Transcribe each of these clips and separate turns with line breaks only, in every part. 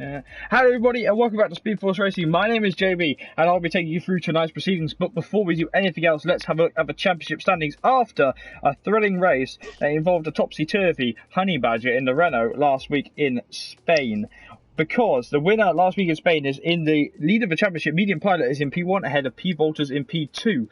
Hello everybody and welcome back to Speed Force Racing. My name is JB and I'll be taking you through tonight's proceedings, but before we do anything else, let's have a look at the championship standings after a thrilling race that involved a topsy-turvy honey badger in the Renault last week in Spain. Because the winner last week in Spain is in the lead of the championship. Medium Pilot is in P1 ahead of P. Walters in P2.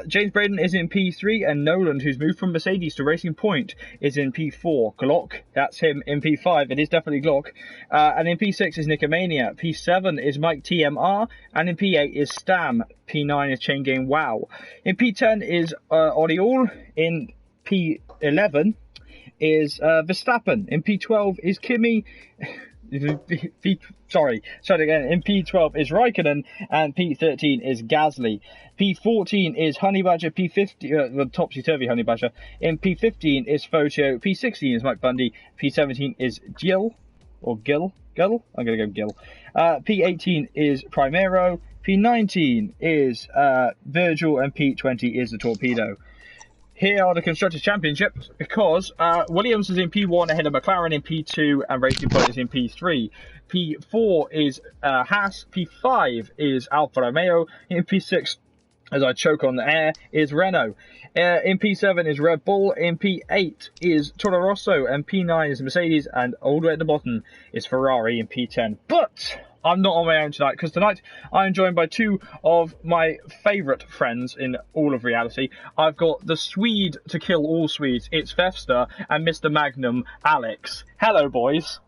James Braden is in P3 and Nolan, who's moved from Mercedes to Racing Point, is in P4. Glock, that's him, in P5. It is definitely Glock. And in P6 is Nicomania. P7 is Mike TMR. And in P8 is Stam. P9 is Chain Game Wow. In P10 is Oriol. In P11 is Verstappen. In P12 is Kimi. Sorry again. In P12 is Raikkonen and P13 is Gasly. P14 is Honey Badger. P15 the topsy-turvy Honey Badger. In P15 is Fotio. P16 is Mike Bundy. P17 is Gil. I'm gonna go Gil. P18 is Primero. P19 is Virgil and P20 is the Torpedo. Here are the Constructors' Championships because Williams is in P1 ahead of McLaren in P2 and Racing Point is in P3. P4 is Haas. P5 is Alfa Romeo. In P6, as I choke on the air, is Renault. In P7 is Red Bull. In P8 is Toro Rosso. And P9 is Mercedes. And all the way at the bottom is Ferrari in P10. But I'm not on my own tonight, because tonight I'm joined by two of my favourite friends in all of reality. I've got the Swede to kill all Swedes, it's Fefster, and Mr. Magnum, Alex. Hello, boys.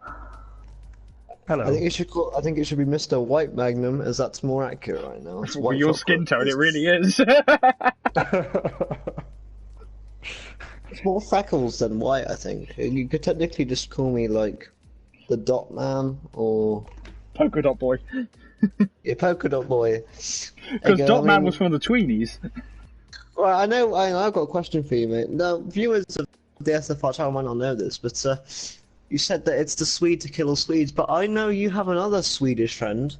Hello.
I think it should be Mr. White Magnum, as that's more accurate right now. It's
Well, your skin tone, it really is.
It's more freckles than white, I think. You could technically just call me, like, the Dot Man, or
Polka Dot Boy.
Yeah, Polka Dot Boy.
Because Dot Man was from the Tweenies.
Well, I've got a question for you, mate. Now, viewers of the SFR channel might not know this, but you said that it's the Swede to kill all Swedes, but I know you have another Swedish friend,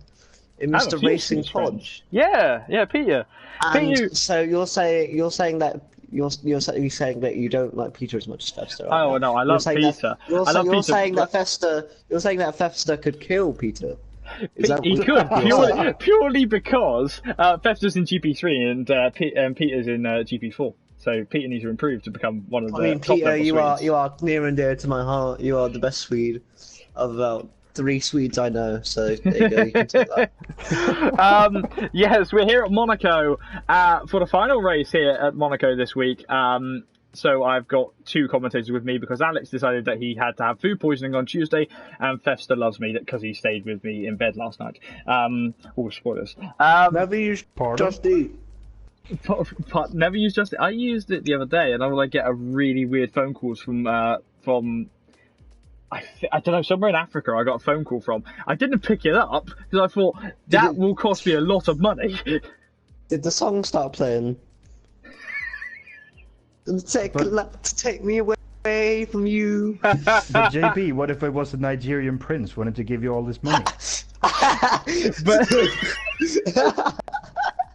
in Mr. Racing Podge.
Yeah, Peter.
And
Peter.
so you're saying that you're saying that you don't like Peter as much as Fester. Right?
Oh no, I love Peter.
You're saying that Fester could kill Peter.
He could purely because Fefter's in GP3 and Peter's in GP4. So Peter needs to improve to become one of the top
Peter,
level Swedes.
you are near and dear to my heart. You are the best Swede of about 3 Swedes I know. So there you go. You can take that.
Yes, we're here at Monaco for the final race here at Monaco this week. So I've got two commentators with me because Alex decided that he had to have food poisoning on Tuesday, and Fefster loves me because he stayed with me in bed last night. All spoilers.
Never use Just Eat.
Never used Just Eat. I used it the other day, and I would like get a really weird phone calls from I don't know, somewhere in Africa. I got a phone call from. I didn't pick it up because I thought that will cost me a lot of money.
Did the song start playing? Take me away from you.
But JB, what if it was a Nigerian prince wanted to give you all this money?
But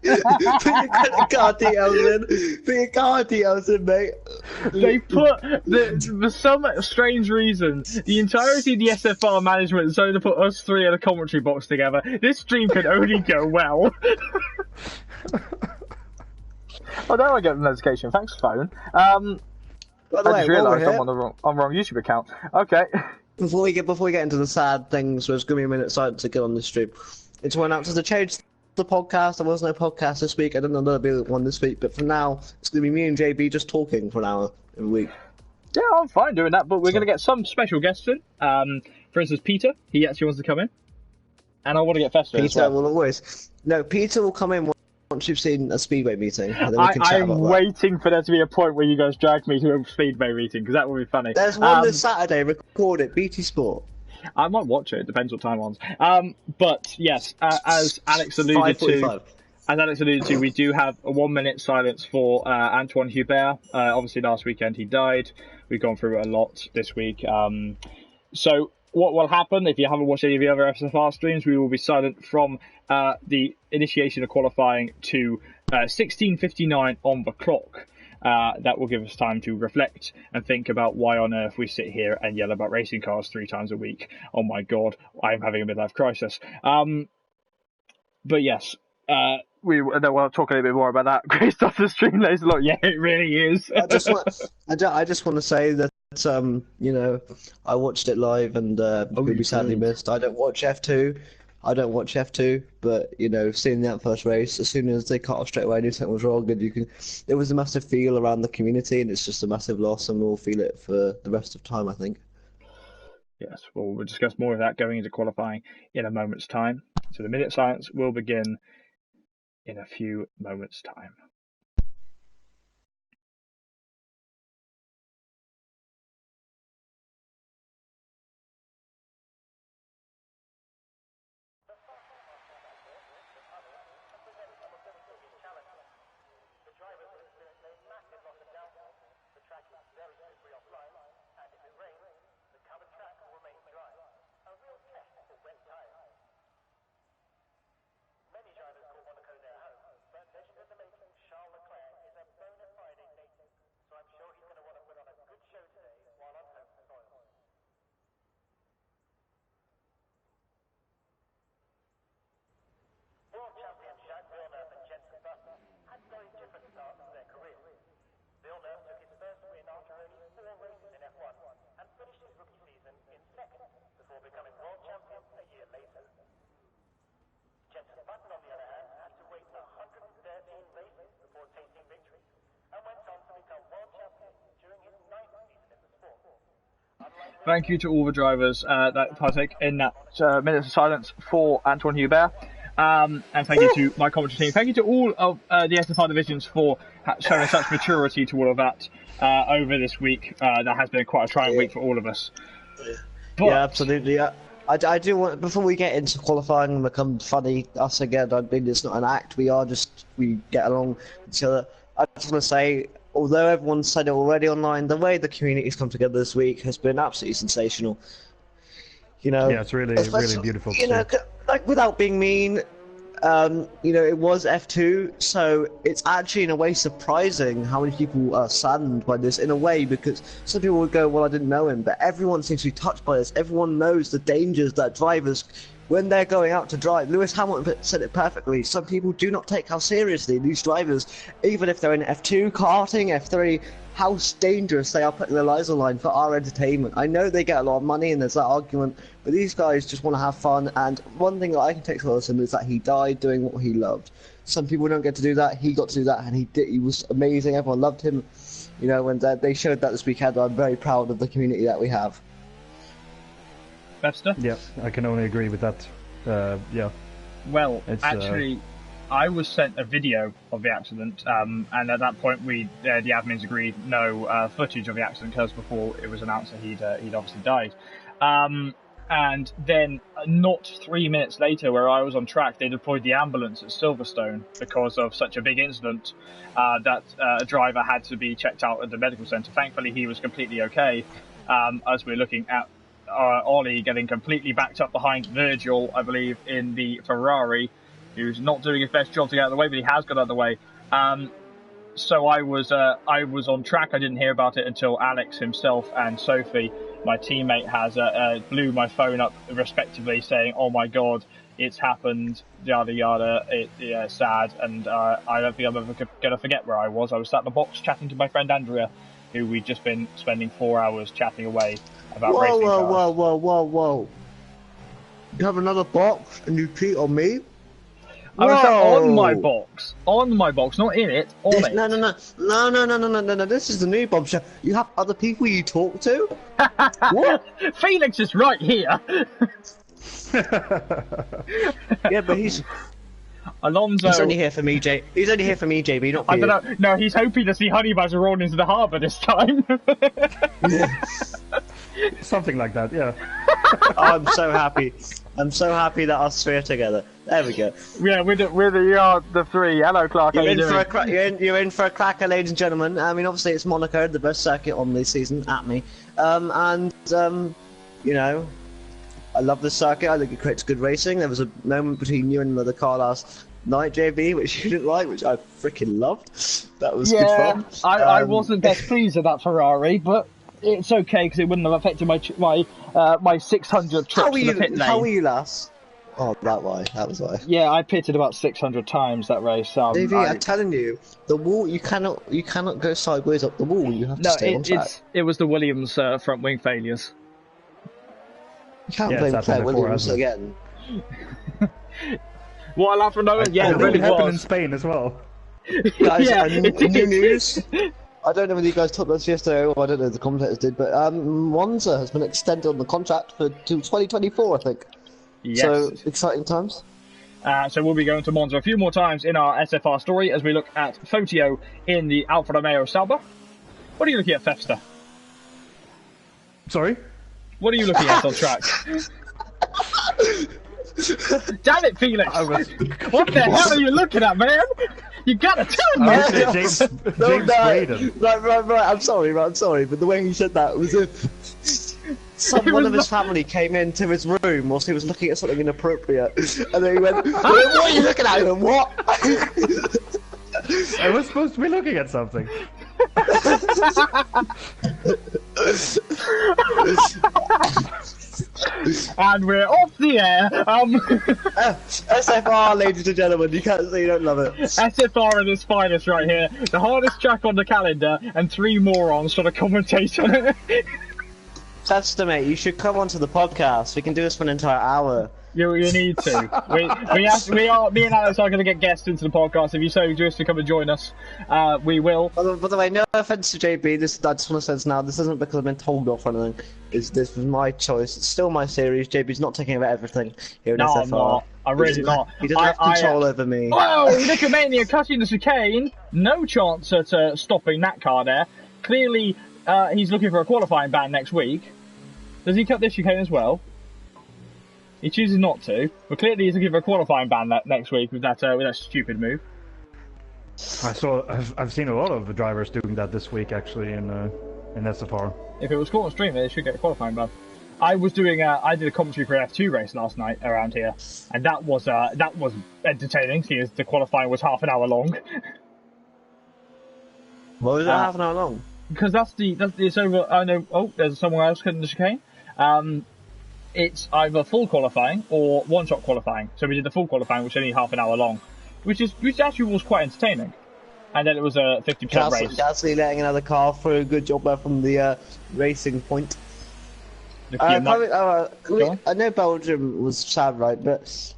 Put your card details in, mate.
they put for some strange reason the entirety of the SFR management decided to put us three in a commentary box together. This stream can only go well. Oh, there I get the notification. Thanks, phone.
By the
I
way,
just realised I'm on the wrong YouTube account. Okay.
Before we get into the sad things, there's going to be a minute silence to get on this stream. It's one out to the change the podcast. There was no podcast this week. I don't know there'll be one this week, but for now, it's going to be me and JB just talking for an hour every week.
Yeah, I'm fine doing that, but we're going to get some special guests in. For instance, Peter. He actually wants to come in. And I want to get Fester as well.
Peter will always... No, Peter will come in once you've seen a Speedway meeting. And then we can chat
I'm
about
waiting for there to be a point where you guys drag me to a Speedway meeting, because that would be funny.
There's one this Saturday, record it, BT Sport.
I might watch it. It depends what time on. But yes, as Alex alluded to, we do have a 1 minute silence for Antoine Hubert. Obviously, last weekend he died. We've gone through a lot this week. So what will happen if you haven't watched any of the other SFR streams? We will be silent from the initiation of qualifying to 16:59 on the clock. that will give us time to reflect and think about why on earth we sit here and yell about racing cars 3 times a week. Oh my god, I'm having a midlife crisis. But yes, we'll talk a little bit more about that. Great stuff to stream later. Look, yeah, it really is.
I just want to say that you know, I watched it live and will be sadly missed. I don't watch F2, but you know, seeing that first race, as soon as they cut off straight away, I knew something was wrong, and there was a massive feel around the community, and it's just a massive loss, and we'll feel it for the rest of time, I think.
Yes, well, we'll discuss more of that going into qualifying in a moment's time. So the minute silence will begin in a few moments' time. Thank you to all the drivers that partake in that minutes of silence for Antoine Hubert. And thank you to my commentary team. Thank you to all of the SFR divisions for showing such maturity to all of that over this week. That has been quite a trying week for all of us. But,
yeah, absolutely. I do want, before we get into qualifying and become funny us again, I mean, it's not an act, we get along with each other. I just want to say, although everyone's said it already online, the way the community's come together this week has been absolutely sensational. You know,
yeah, it's really beautiful.
You know, like, without being mean, you know, it was F2, so it's actually in a way surprising how many people are saddened by this in a way, because some people would go, well, I didn't know him, but everyone seems to be touched by this. Everyone knows the dangers that drivers, when they're going out to drive. Lewis Hamilton said it perfectly. Some people do not take how seriously these drivers, even if they're in F2, karting, F3, how dangerous they are putting their lives on line for our entertainment. I know they get a lot of money and there's that argument, but these guys just want to have fun, and one thing that I can take solace in is that he died doing what he loved. Some people don't get to do that. He got to do that, and he was amazing. Everyone loved him, you know, and they showed that this weekend. I'm very proud of the community that we have.
Webster?
Yeah, I can only agree with that. Yeah.
Well, actually, I was sent a video of the accident, and at that point, the admins agreed no footage of the accident, because before it was announced that he'd obviously died. And then, not 3 minutes later, where I was on track, they deployed the ambulance at Silverstone because of such a big incident that a driver had to be checked out at the medical centre. Thankfully, he was completely okay, as we're looking at Ollie getting completely backed up behind Virgil, I believe, in the Ferrari, who's not doing his best job to get out of the way, but he has got out of the way. So I was on track. I didn't hear about it until Alex himself and Sophie, my teammate, has blew my phone up respectively, saying, "Oh my God, it's happened, yada yada. It's sad." And I don't think I'm ever gonna forget where I was. I was sat in the box chatting to my friend Andrea, who we'd just been spending 4 hours chatting away about racing cars.
Whoa! You have another box and you cheat on me?
I was on my box, not in it, on it.
No. This is the new bombshell. You have other people you talk to? What?
Felix is right here.
Yeah, but he's
Alonso.
He's only here for me, Jay. He's only here for me, JB, not for
I
you.
don't know. No, he's hoping to see Honey Badger roll into the harbour this time.
Something like that, yeah.
I'm so happy. I'm so happy that us three are together. There we go.
Yeah, we're the three. Hello, Clark.
You're in for a cracker, ladies and gentlemen. I mean, obviously it's Monaco, the best circuit on this season, at me. You know, I love this circuit. I think it creates good racing. There was a moment between you and the car last night, JB, which you didn't like, which I freaking loved. That was
Yeah,
good fun.
I wasn't best pleased with that Ferrari, but it's okay because it wouldn't have affected my 600 trips to the pit lane.
How were you last? Oh, that was why.
Yeah, I pitted about 600 times that race.
Davey, I'm telling you, the wall, you cannot go sideways up the wall. You have to stay on track.
It was the Williams front wing failures.
You can't blame Claire Williams again.
What I'll have to know, yeah, it really
happened
was.
in Spain as well.
Guys,
Yeah,
new news. I don't know whether you guys talked about this yesterday or I don't know if the commentators did, but Monza has been extended on the contract to 2024, I think.
Yes.
So, exciting times.
So we'll be going to Monza a few more times in our SFR story as we look at Fotio in the Alfa Romeo Sauber. What are you looking at, Fefster?
Sorry?
What are you looking at on track? Damn it, Felix! What the hell are you looking at, man? You gotta tell me!
James Braden.
Right, I'm sorry, but the way he said that was if one of his family came into his room whilst he was looking at something inappropriate, and then he went, "What are you looking at?" And what?
I was supposed to be looking at something.
And we're off the air.
SFR, ladies and gentlemen, you can't say you don't love it.
SFR at its finest right here. The hardest track on the calendar, and three morons trying to commentate on it.
Chester, mate, you should come onto the podcast. We can do this for an entire hour.
You need to. Me and Alex are going to get guests into the podcast. If you so wish to come and join us, we will.
By the way, no offense to JB. I just want to say this now. This isn't because I've been told off or anything. This was my choice. It's still my series. JB's not taking over everything here in SFR.
I'm not. I'm really not.
He doesn't have control over me.
Whoa! Look at Mania cutting the chicane. No chance at stopping that car there. Clearly, he's looking for a qualifying ban next week. Does he cut this chicane as well? He chooses not to, but clearly he's looking for a qualifying ban next week with that stupid move.
I've seen a lot of drivers doing that this week actually in SFR.
If it was caught on stream, they should get a qualifying ban. I did a commentary for an F2 race last night around here, and that was entertaining. See, as the qualifying was half an hour long.
What was it half an hour long?
Because it's over. I know. Oh, there's someone else cutting the chicane. It's either full qualifying or one-shot qualifying. So we did the full qualifying, which is only half an hour long, which actually was quite entertaining. And then it was a 50% race.
Gasly letting another car through. Good job there from the racing point. I know Belgium was sad, right? But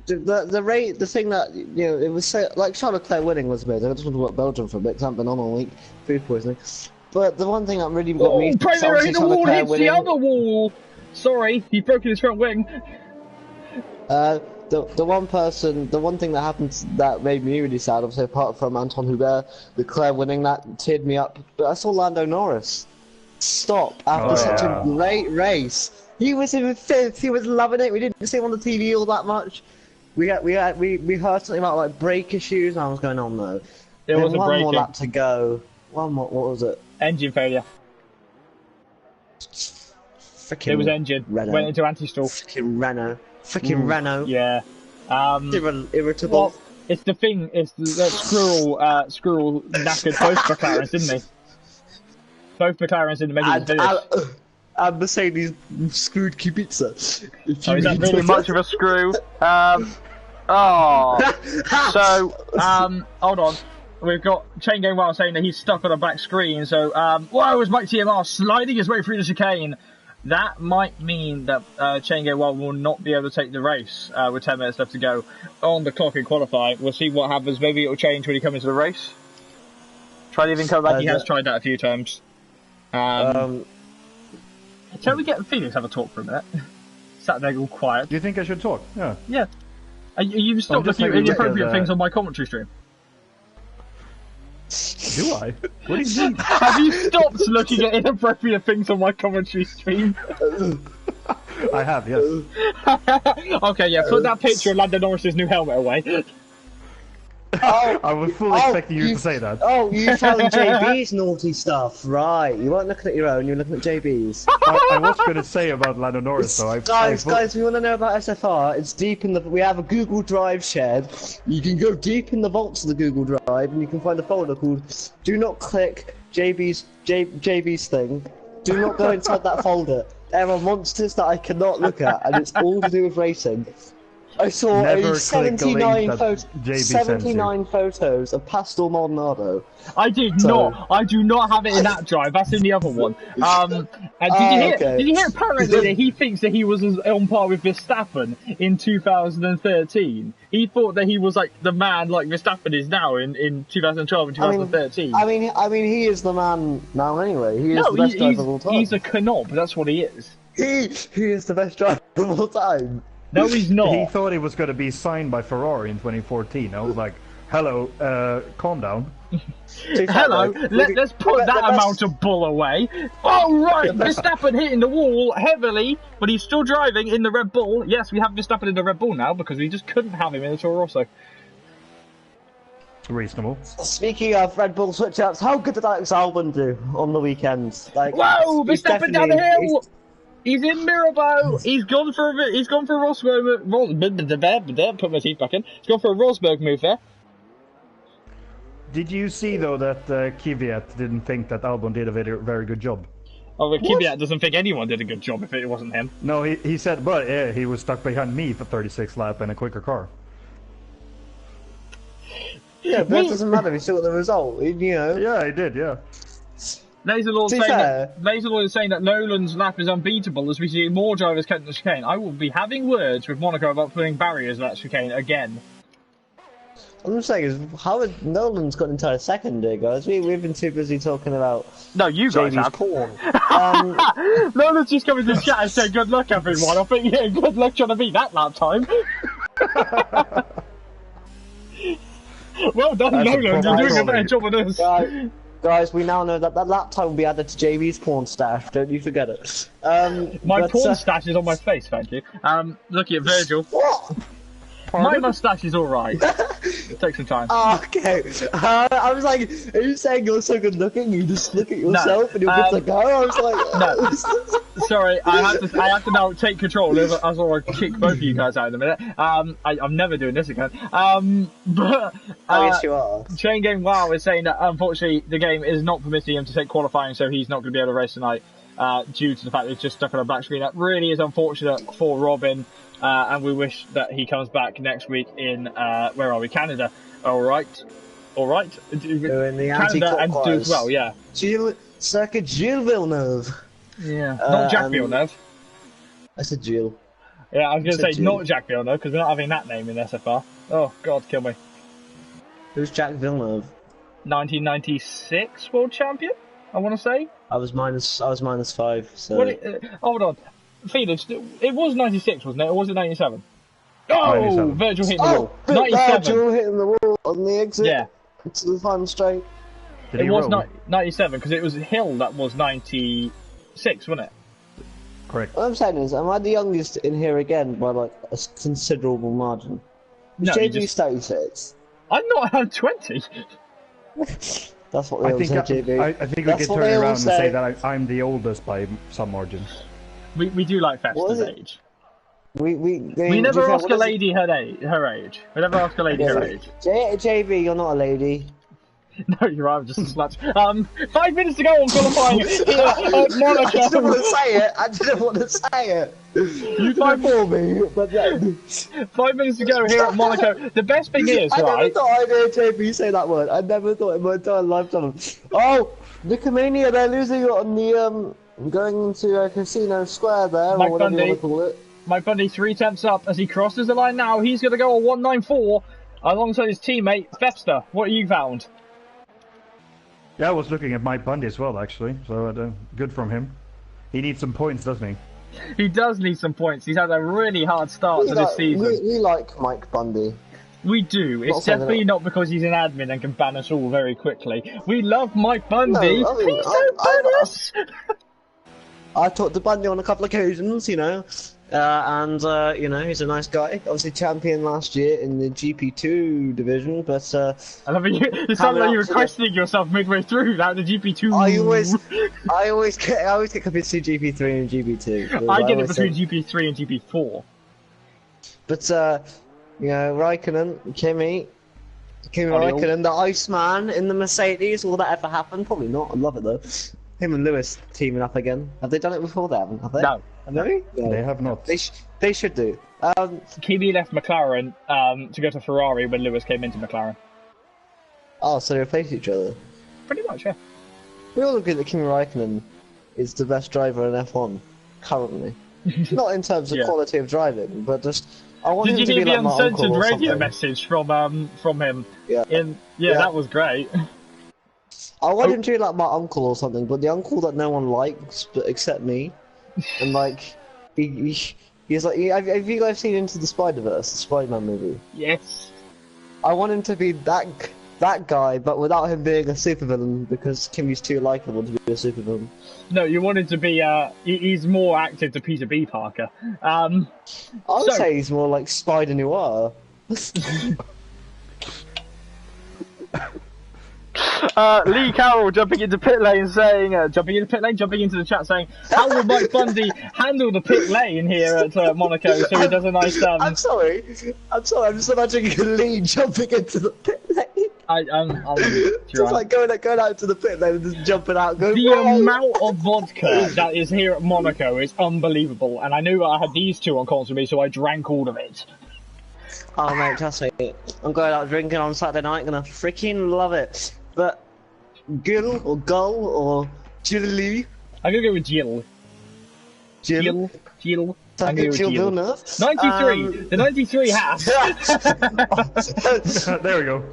the thing that it was so, like Charles Leclerc winning was amazing. I just want to talk about Belgium for a bit because I haven't been on all week. Food poisoning. But the one thing that really got me.
The wall hits the other wall. Sorry, he's broken his front wing.
The one thing that happened that made me really sad, obviously apart from Anton Hubert, Leclerc winning, that teared me up. But I saw Lando Norris stop after such a great race. He was in fifth. He was loving it. We didn't see him on the TV all that much. We heard something about like brake issues. And I was going on though.
There was
one more lap to go. One more. What was it?
Engine failure.
Frickin'
it was engine.
Renault.
Went into anti-stall.
Frickin' Renault.
Yeah.
Irritable.
Well, it's the thing. It's the squirrel knackered both McLarens, didn't he? Both McLarens in the middle of the finish.
And Mercedes screwed Kubica.
Is that really much of a screw? Hold on. We've got Chain Game Wild saying that he's stuck on a black screen. So, whoa, is Mike TMR sliding his way through the chicane? That might mean that Chain Game Wild will not be able to take the race with 10 minutes left to go on the clock in qualifying. We'll see what happens. Maybe it'll change when he comes into the race. Try leaving come back. He has tried that a few times. Shall we get Felix have a talk for a minute? Sat there all quiet.
Do you think I should talk? Yeah.
Yeah. You stopped looking at inappropriate things on my commentary stream.
Do I? What do you mean?
Have you stopped looking at inappropriate things on my commentary stream?
I have, yes.
Okay, yeah, put that picture of Lando Norris's new helmet away.
Oh,
I was fully expecting you to say that.
Oh, you found JB's naughty stuff, right? You weren't looking at your own, you were looking at JB's.
I was going to say about Lando Norris, though.
Guys, we want to know about SFR. It's deep in the. We have a Google Drive shared. You can go deep in the vaults of the Google Drive, and you can find a folder called "Do Not Click JB's thing." Do not go inside that folder. There are monsters that I cannot look at, and it's all to do with racing. I saw
Never
a 79
JB
photos of Pastel Maldonado.
I did not. I do not have it in that drive. That's in the other one. And did you hear apparently that he thinks that he was on par with Verstappen in 2013? He thought that he was like the man like Verstappen is now in 2012 and 2013.
I mean, he is the man now anyway. He is the best driver of all time.
He's a knob. That's what he is.
He is the best driver of all time.
No, he's not.
He thought he was going to be signed by Ferrari in 2014. I was like, hello, calm down.
Hello, let's put that amount of bull away. Oh, right, Verstappen hitting the wall heavily, but he's still driving in the Red Bull. Yes, we have Verstappen in the Red Bull now because we just couldn't have him in the Toro Rosso.
Reasonable.
Speaking of Red Bull switch-ups, how good did Alex Albon do on the weekend? Like,
whoa, Verstappen down the hill! He's in Mirabeau. He's gone for Rosberg. Put my teeth back in. He's gone for a Rosberg move there.
Did you see though that Kvyat didn't think that Albon did a very good job?
Oh, but Kvyat doesn't think anyone did a good job if it wasn't him.
No, he said, but yeah, he was stuck behind me for 36 laps in a quicker car.
Yeah, but it doesn't matter. We still got the result. You know.
Yeah, he did. Yeah.
Laserlord is saying that Nolan's lap is unbeatable as we see more drivers catching the chicane. I will be having words with Monaco about putting barriers at that chicane again.
I'm just saying, how has Nolan's got an entire second here, guys? We've been too busy talking about.
No, you guys
JB's
have.
porn.
Nolan's just coming to the chat and saying, "Good luck, everyone." I think, yeah, good luck trying to beat that lap time. Well done, Nolan. You're doing a better job than us.
Guys, we now know that lap time will be added to JB's porn stash. Don't you forget it.
My porn stash is on my face, thank you. Looking at Virgil.
What?
My moustache is alright. Take some time.
Oh, okay. I was like, are you saying you're so good looking? You just look at yourself and you're good to go? I was like,
no. Sorry, I have to now take control as I kick both of you guys out in a minute. I'm never doing this again. But
I guess you are.
Chain Game Wow is saying that unfortunately the game is not permitting him to take qualifying, so he's not going to be able to race tonight due to the fact that he's just stuck on a black screen. That really is unfortunate for Robin. And we wish that he comes back next week in, where are we? Canada. Alright.
Doing the
Canada and do as well, yeah.
Circuit Gilles Villeneuve.
Yeah. Not Jack Villeneuve.
I said Gilles.
Yeah, I was going to say not Jack Villeneuve, because we're not having that name in SFR. Oh, God, kill me.
Who's Jack Villeneuve?
1996 world champion, I want to say.
I was minus 5, so...
Hold on. Felix, it was 96, wasn't it? Or was it 97? Oh,
97.
Virgil hitting the wall.
97. Virgil hitting the wall on the exit.
Yeah.
To the final straight.
It was 97, because it was Hill that was 96, wasn't it?
Correct.
What I'm saying is, am I the youngest in here again by like a considerable margin?
No,
JB's 36.
I'm not, I'm 20.
That's what they all say, JB.
I think we can turn around and say that I'm the oldest by some margin.
We do like Festa's age.
We
never ask a lady her age. We never ask a lady her age.
JB, you're not a lady.
No, you're right, I'm just a slut. 5 minutes to go on qualifying here at Monaco.
I didn't want to say it. You tried for me, but then...
5 minutes to go here at Monaco. The best thing is,
I
right...
never thought I'd hear JB say that word. I never thought in my entire lifetime. Oh, Nicomania, they're losing it on the, going into a casino square there, or whatever you want to call it.
Mike Bundy 3 tenths up as he crosses the line now. He's going to go on 194 alongside his teammate, Festa. What have you found?
Yeah, I was looking at Mike Bundy as well, actually. So good from him. He needs some points, doesn't he?
He does need some points. He's had a really hard start to this season.
We like Mike Bundy.
We do. It's definitely not because he's an admin and can ban us all very quickly. We love Mike Bundy.
No,
Please don't ban us.
I talked to Bundy on a couple of occasions, you know. You know, he's a nice guy. Obviously champion last year in the GP2 division, but
I love it. It sounded like you were questioning yourself midway through that the GP2.
I always get confused between GP3 and GP2.
I get it between GP3 and GP4.
But you know, Raikkonen, Kimi Raikkonen, the Iceman in the Mercedes. Will that ever happen? Probably not. I'd love it though. Him and Lewis teaming up again. Have they done it before? They haven't, have they?
No.
Have they?
No. They have not.
They should do.
Kimi left McLaren to go to Ferrari when Lewis came into McLaren.
Oh, so they replaced each other?
Pretty much, yeah.
We all agree that Kimi Raikkonen is the best driver in F1 currently. Not in terms of quality of driving, but just I want him to be like my uncle or something. Did you hear the uncensored radio message from him? Yeah. That was great. I want him to be like my uncle or something, but the uncle that no one likes except me. And like, he's like, have you guys seen Into the Spider-Verse, the Spider-Man movie?
Yes.
I want him to be that guy, but without him being a supervillain, because Kimi's too likable to be a supervillain.
No, you want him to be, he's more active to Peter B. Parker.
I would say he's more like Spider Noir.
Lee Carroll jumping into pit lane saying, jumping into the chat saying, how will Mike Bundy handle the pit lane here at Monaco? So he does a nice.
I'm sorry. I'm just imagining Lee jumping into the pit lane.
I'm
just like going out to the pit lane and just jumping out. Going,
the amount of vodka that is here at Monaco is unbelievable, and I knew I had these two on calls with me, so I drank all of it.
Oh mate, trust me, I'm going out drinking on Saturday night, gonna freaking love it. But Gil or Gull or Gilly?
I'm gonna go with Jill. Jill. I'm gonna go with Jill. 93. The 93 hat.
There we go.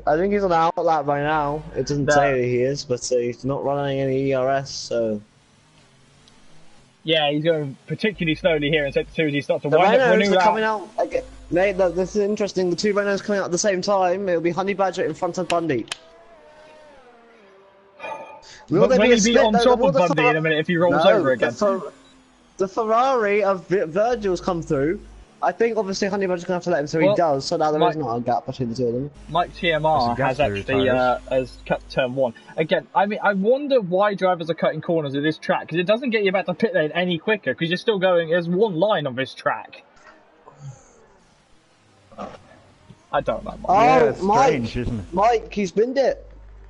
I think he's on the outlap by now. It doesn't say who he is, but he's not running any ERS, so.
Yeah, he's going particularly slowly here in Sector 2 as he starts to wind up for a new lap.
Coming out. Okay. Mate, this is interesting. The two Renaults coming out at the same time. It'll be Honey Badger in front of Bundy.
Will he be on top of Bundy in a minute if he rolls over again?
The Ferrari of Virgil's come through. I think obviously Honey Badger's going to have to let him through. He does, so now there is not a gap between the two of them.
Mike TMR has actually has cut turn 1. Again, I mean, I wonder why drivers are cutting corners at this track, because it doesn't get you back to pit lane any quicker, because you're still going, there's one line on this track. I don't know.
Yeah, it's strange, isn't it?
Mike, he's binned it.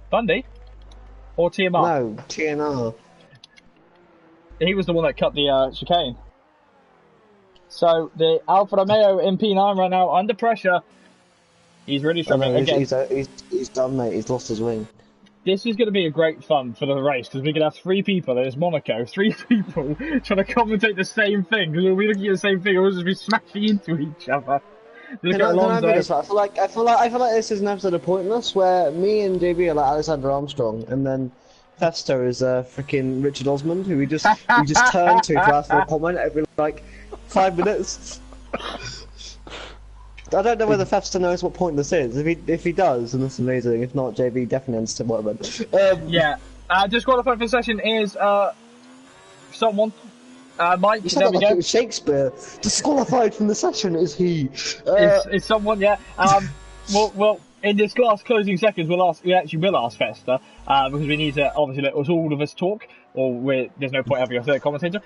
Bundy? Or TMR?
No, TNR.
He was the one that cut the chicane. So, the Alfa Romeo in P9 right now, under pressure. He's really struggling.
He's done, mate. He's lost his wing.
This is going to be a great fun for the race, because we're going to have 3 people, there's Monaco, 3 people trying to commentate the same thing, because we'll be looking at the same thing, and we'll just be smashing into each other. I
feel like this is an episode of Pointless where me and JB are like Alexander Armstrong, and then Fester is freaking Richard Osmond, who we just turn to ask for a comment every like 5 minutes. I don't know whether Fester knows what Pointless is. If he does, then that's amazing. If not, JB definitely understands what I meant.
Yeah. Disqualified for the session is someone. Mike, there we go.
It was Shakespeare. Disqualified from the session is he.
It's someone, yeah. Well, in this last closing seconds, we actually will ask Fester, because we need to obviously let all of us talk, or there's no point having a third commentator.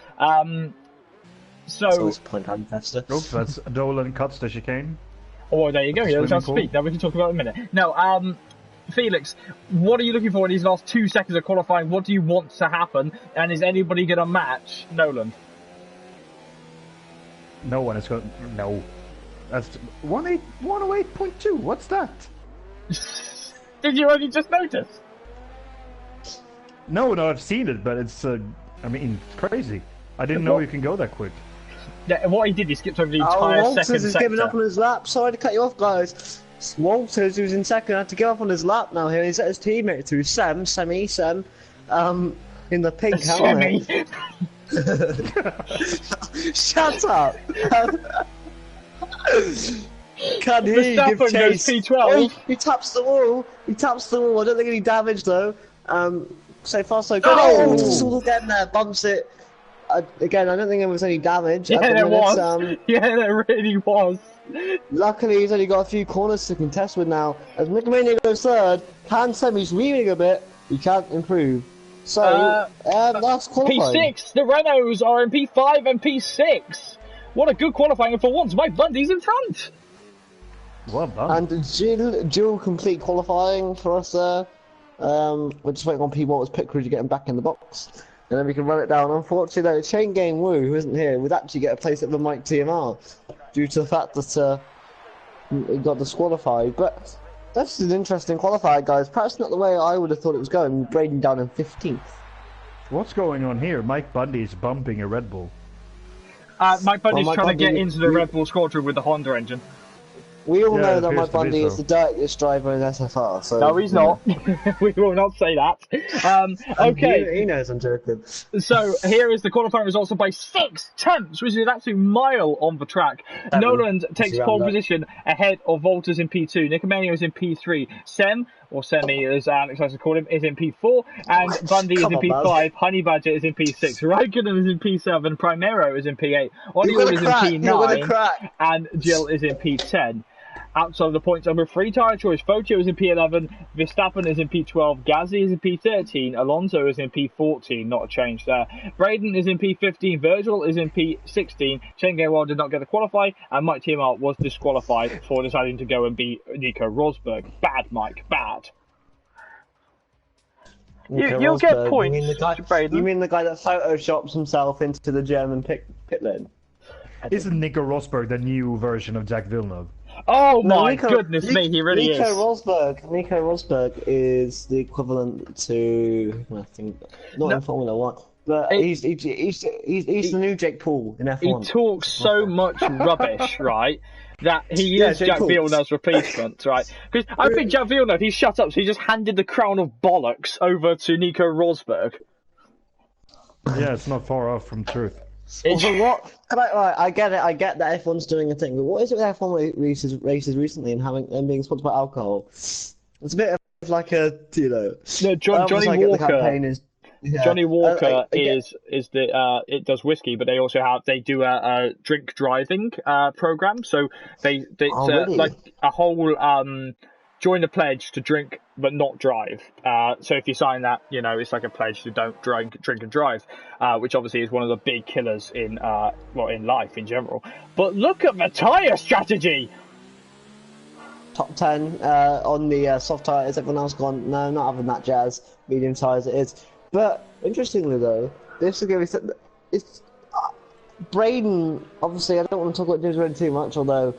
So it's point on Fester.
Oops, that's Dolan cuts the chicane.
Oh, there you go. You have a chance to speak. Now we can talk about it in a minute. Now, Felix, what are you looking for in these last 2 seconds of qualifying? What do you want to happen? And is anybody going to match Nolan?
No one is going. No, that's 108.2. What's that?
Did you only just notice?
No, I've seen it, but it's. I mean, it's crazy. I didn't know you can go that quick.
Yeah, what he did, he skipped over the entire
Walters
second
is
sector.
giving up on his lap. Sorry to cut you off, guys. Walters, who's in second, had to give up on his lap now here. He's let his teammate through. Sam, in the pink helmet. Shut up! Can he give chase?
P12.
Oh, he taps the wall. I don't think any damage though. So far so good. Oh, Saul again there, bumps it. again, I don't think there was any damage.
Yeah,
at the
there
minute.
was. Yeah, there really was.
Luckily, he's only got a few corners to contest with now. As Michelmania goes third, Han Semi's weaving a bit. He can't improve. So, that's qualifying.
P6, the Renaults are in P5 and P6. What a good qualifying for once. Mike Bundy's in front.
Well done.
And dual complete qualifying for us there. We're just waiting on P1's pit crew to get him back in the box. And then we can run it down. Unfortunately, though, Chain Game Woo, who isn't here, would actually get a place at the Mike TMR due to the fact that he got disqualified. But that's an interesting qualifier, guys. Perhaps not the way I would have thought it was going. Braden down in 15th.
What's going on here? Mike Bundy's bumping a Red Bull.
Mike Bundy's trying to get into the Red Bull squadron with the Honda engine.
We all know that
appears
Mike
to be
Bundy is
so.
the dirtiest driver in SFR. So
No, he's not. We will not say that. Okay.
He knows I'm joking.
So here is the qualifying results by 6/10, which is an absolute mile on the track. Noland takes pole position ahead of Volters in P2. Nicomania is in P3. Sem, or Semi as Alex likes to call him, is in P4. And Bundy is in P5. Honey Badger is in P6. Raikkonen is in P7. Primero is in P8. Odiwall is in P9. And Jill is in P10. Outside of the points, number 3 tyre choice. Foccio is in P11, Verstappen is in P12, Gasly is in P13, Alonso is in P14, not a change there. Braden is in P15, Virgil is in P16, Chen Gaewon did not get to qualify, and Mike TMR was disqualified for deciding to go and beat Nico Rosberg. Bad, Mike, bad. You'll get points, Braden.
You mean the guy that photoshops himself into the German pit lane?
Isn't Nico Rosberg the new version of Jack Villeneuve?
Oh my goodness me, he really is.
Nico Rosberg is the equivalent to, I think, not in Formula 1, but he's the new Jake Paul in F1.
He talks so much rubbish, right, that he is Jack Villeneuve's replacement, right? Because I think Jack Villeneuve, he shut up, so he just handed the crown of bollocks over to Nico Rosberg.
Yeah,
it's not far off from truth.
Also, what? I get it. I get that F1's doing a thing, but what is it with F1 races recently and having them being sponsored by alcohol? It's a bit of like a, you know.
No, Johnny Walker. Johnny Walker is the it does whiskey, but they do a drink driving program. So it's like a whole join the pledge to drink but not drive. So if you sign that, you know, it's like a pledge to don't drink and drive, which obviously is one of the big killers in in life in general. But look at the tyre strategy.
Top 10 on the soft tyres. Everyone else gone, no, not having that jazz. Medium tyres it is. But interestingly though, this is going to be it's Braden. Obviously, I don't want to talk about James Braden too much, although.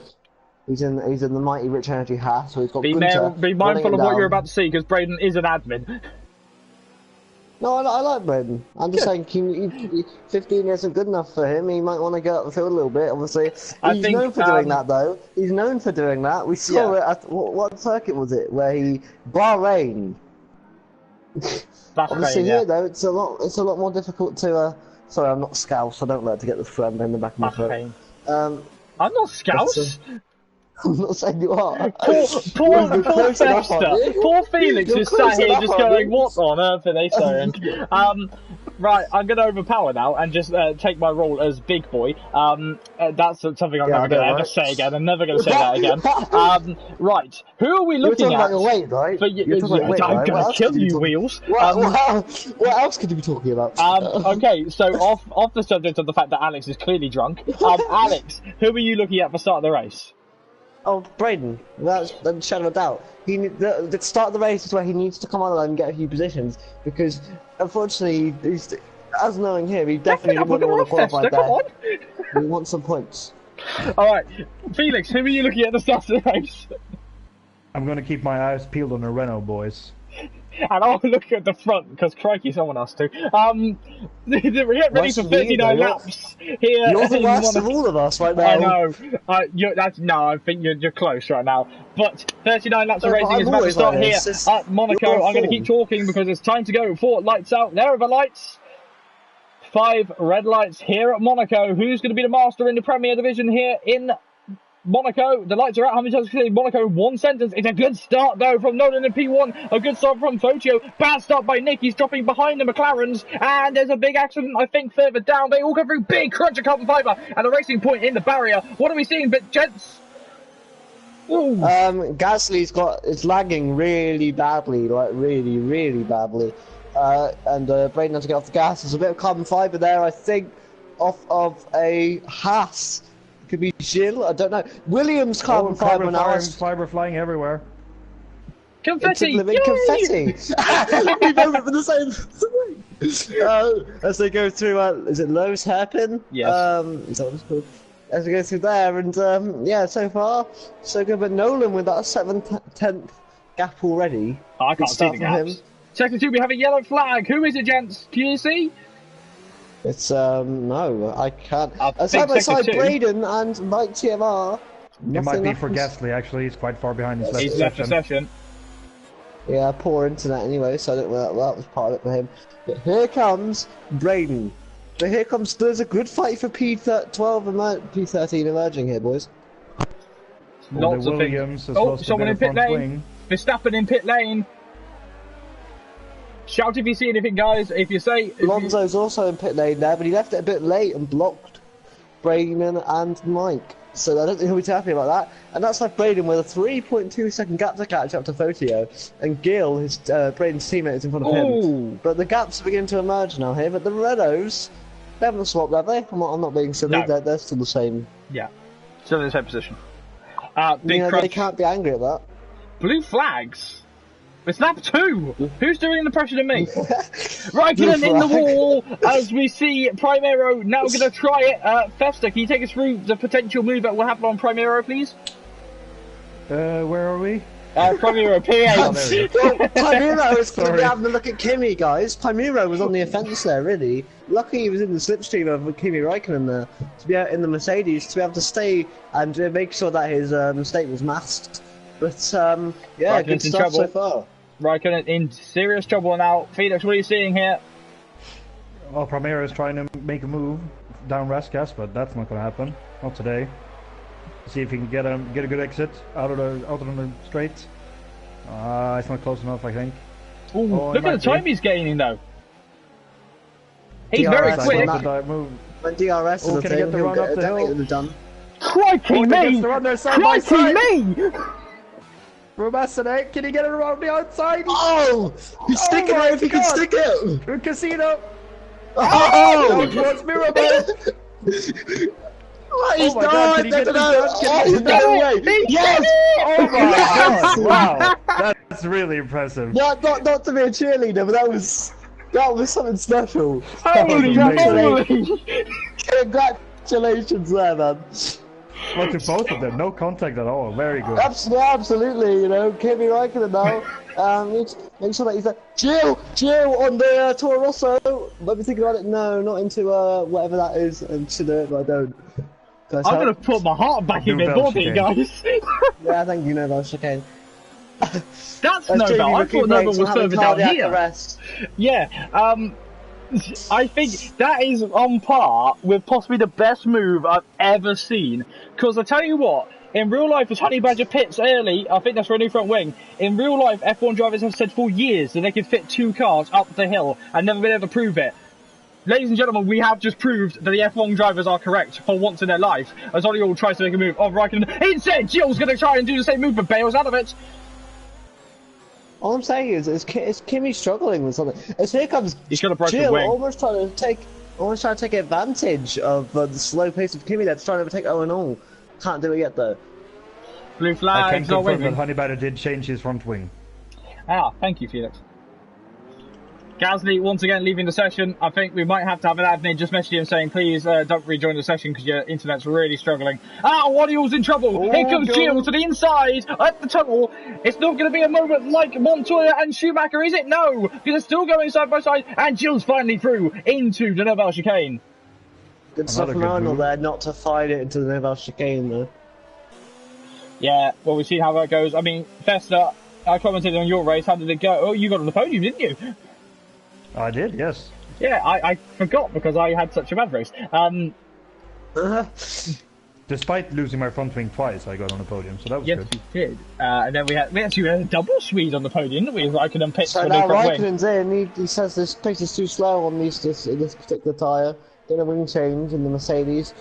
He's in the mighty Rich Energy hat, so he's got
be mindful of what you're about to see, because Braden is an admin.
No, I like Braden. I'm just saying, 15 isn't good enough for him. He might want to go up the field a little bit, obviously. He's known for doing that, though. He's known for doing that. We saw it at, what circuit was it? Where he... Bahrain. Obviously here, though, it's a lot more difficult to... sorry, I'm not Scouse. I don't like to get the thread in the back of my throat. I'm
not Scouse.
I'm not saying you are.
Poor Fester. Poor Felix is sat here just going, what on earth are they saying? Right, I'm going to overpower now and just take my role as big boy. That's something I'm never going to ever say again. I'm never going to say that again. Right, who are we looking at?
You're talking about your weight, right?
You're talking about weight, I'm going to kill you, Wheels.
What else could you be talking about?
Okay, so off the subject of the fact that Alex is clearly drunk, Alex, who are you looking at for start of the race?
Oh, Braden, without a shadow of a doubt. The start of the race is where he needs to come on and get a few positions, because unfortunately, as knowing him, he definitely wouldn't want to qualify there. He wants some points.
Alright, Felix, who are you looking at the start of the race?
I'm going to keep my eyes peeled on the Renault boys.
And I'll look at the front, because crikey, someone has to. We get ready for 39 laps here.
You're the worst of all of us right now.
I know. I think you're close right now. But 39 laps of racing is about to start here at Monaco. I'm going to keep talking because it's time to go. 4 lights out. There are the lights. 5 red lights here at Monaco. Who's going to be the master in the Premier Division here in Monaco, the lights are out. How many times can say Monaco? One sentence. It's a good start, though, from Nolan in P1. A good start from Fotio. Bad start by Nick. He's dropping behind the McLarens. And there's a big accident, I think, further down. They all go through big crunch of carbon fibre. And a racing point in the barrier. What are we seeing? But, gents... Ooh.
It's lagging really badly, like really, really badly. And Braden had to get off the gas. There's a bit of carbon fibre there, I think, off of a Haas. Could be Gilles, I don't know. Williams carbon fibre now.
Fibre flying everywhere.
Confetti!
Confetti! We voted for the same. As they go through, is it Lowe's Hairpin?
Yes.
Is that what it's called? As we go through there, and yeah, so far, so good. But Nolan with that 7th, 10th gap already.
Oh, I can't see the gaps. Sector 2, we have a yellow flag. Who is it, gents? Can you see?
It's, no, I can't. Side by side, Braden and Mike TMR.
It might be for Gasly, actually. He's quite far behind his
He's left the session.
Yeah, poor internet anyway, so I don't know that was part of it for him. But here comes Braden. So here comes, there's a good fight for P12 and P13 emerging here, boys.
Lots of
Williams has
lost someone in pit lane. Verstappen in pit lane. Shout if you see anything, guys. If you say...
Alonso's also in pit lane there, but he left it a bit late and blocked Braden and Mike. So I don't think he'll be too happy about that. And that's like Braden with a 3.2 second gap to catch up to Fotio. And Gil, his Braden's teammate, is in front of him. But the gaps are beginning to emerge now here. But the Renaults, they haven't swapped, have they? I'm not being silly. No. They're still the same.
Yeah, still in the same position. Big
they can't be angry at that.
Blue flags. It's lap 2. Who's doing the pressure to me? Raikkonen in the wall as we see Primero now going to try it. Fester, can you take us through the potential move that will happen on Primero, please?
Where are we?
Primero, P8.
Primero is going to be having a look at Kimi, guys. Primero was on the offence there, really. Lucky he was in the slipstream of Kimi Raikkonen there to be out in the Mercedes to be able to stay and make sure that his mistake was masked. But yeah,
Raikkonen's
good stuff so far.
Raikkonen in serious trouble now. Felix, what are you seeing here?
Well, Primero is trying to make a move down Raskas, but that's not going to happen. Not today. See if he can get a good exit out of the straight. It's not close enough, I think.
Ooh, look at the time he's gaining, though. He's very quick.
When DRS is a thing,
get the run up the hill?
Done.
Crikey me! Crikey me!
Romassane, can he get it around the outside?
Oh! He's sticking it if he can stick it!
Casino!
Oh!
Towards Mirabel!
Oh, he's
God,
done!
Yes! Oh my god! Wow! That's really impressive.
Not to be a cheerleader, but that was something special.
Holy
Congratulations there, man.
Well, to both of them, no contact at all. Very good.
Absolutely, you know, Kimi Raikkonen now. Make sure that he's there. Jill on the Toro Rosso. Let me think about it. No, not into whatever that is. And should do it, but I don't.
I'm gonna put my heart back in my body, guys.
Yeah, thank you, Nobel Chicane.
That's Nobel. I thought Nobel was further down here.
Arrest.
Yeah. I think that is on par with possibly the best move I've ever seen. Because I tell you what, in real life, as Honey Badger pits early, I think that's for a new front wing. In real life, F1 drivers have said for years that they can fit 2 cars up the hill and never been able to prove it. Ladies and gentlemen, we have just proved that the F1 drivers are correct for once in their life. As Ollie all tries to make a move of Raikkonen. Instead, Gill's going to try and do the same move, but bails out of it.
All I'm saying is Kimi struggling with something. As here comes
He's got a broken
Jill,
wing.
almost trying to take advantage of the slow pace of Kimi that's trying to overtake Owen all. Can't do it yet though.
Blue flag.
I can confirm that Honey Badger did change his front wing.
Ah, thank you, Felix. Gasly once again leaving the session. I think we might have to have an admin just message him saying, please don't rejoin the session because your internet's really struggling. Wadiel's in trouble. Here comes Gilles to the inside at the tunnel. It's not going to be a moment like Montoya and Schumacher, is it? No, because they're still going side by side, and Gilles finally through into the Nobel chicane.
Good stuff from Arnold there, not to fight it into the Nobel chicane though.
Yeah, well, we've seen how that goes. I mean, Fester, I commented on your race. How did it go? Oh, you got on the podium, didn't you?
I did, yes.
Yeah, I forgot because I had such a bad race.
Despite losing my front wing twice, I got on the podium, so that was
Yes,
good.
we did. And then we actually had a double Swede on the podium, didn't we? Raikkonen pits
So
for
now
the front wing.
Raikkonen's in. He says this pace is too slow on this particular tyre. Getting a wing change in the Mercedes.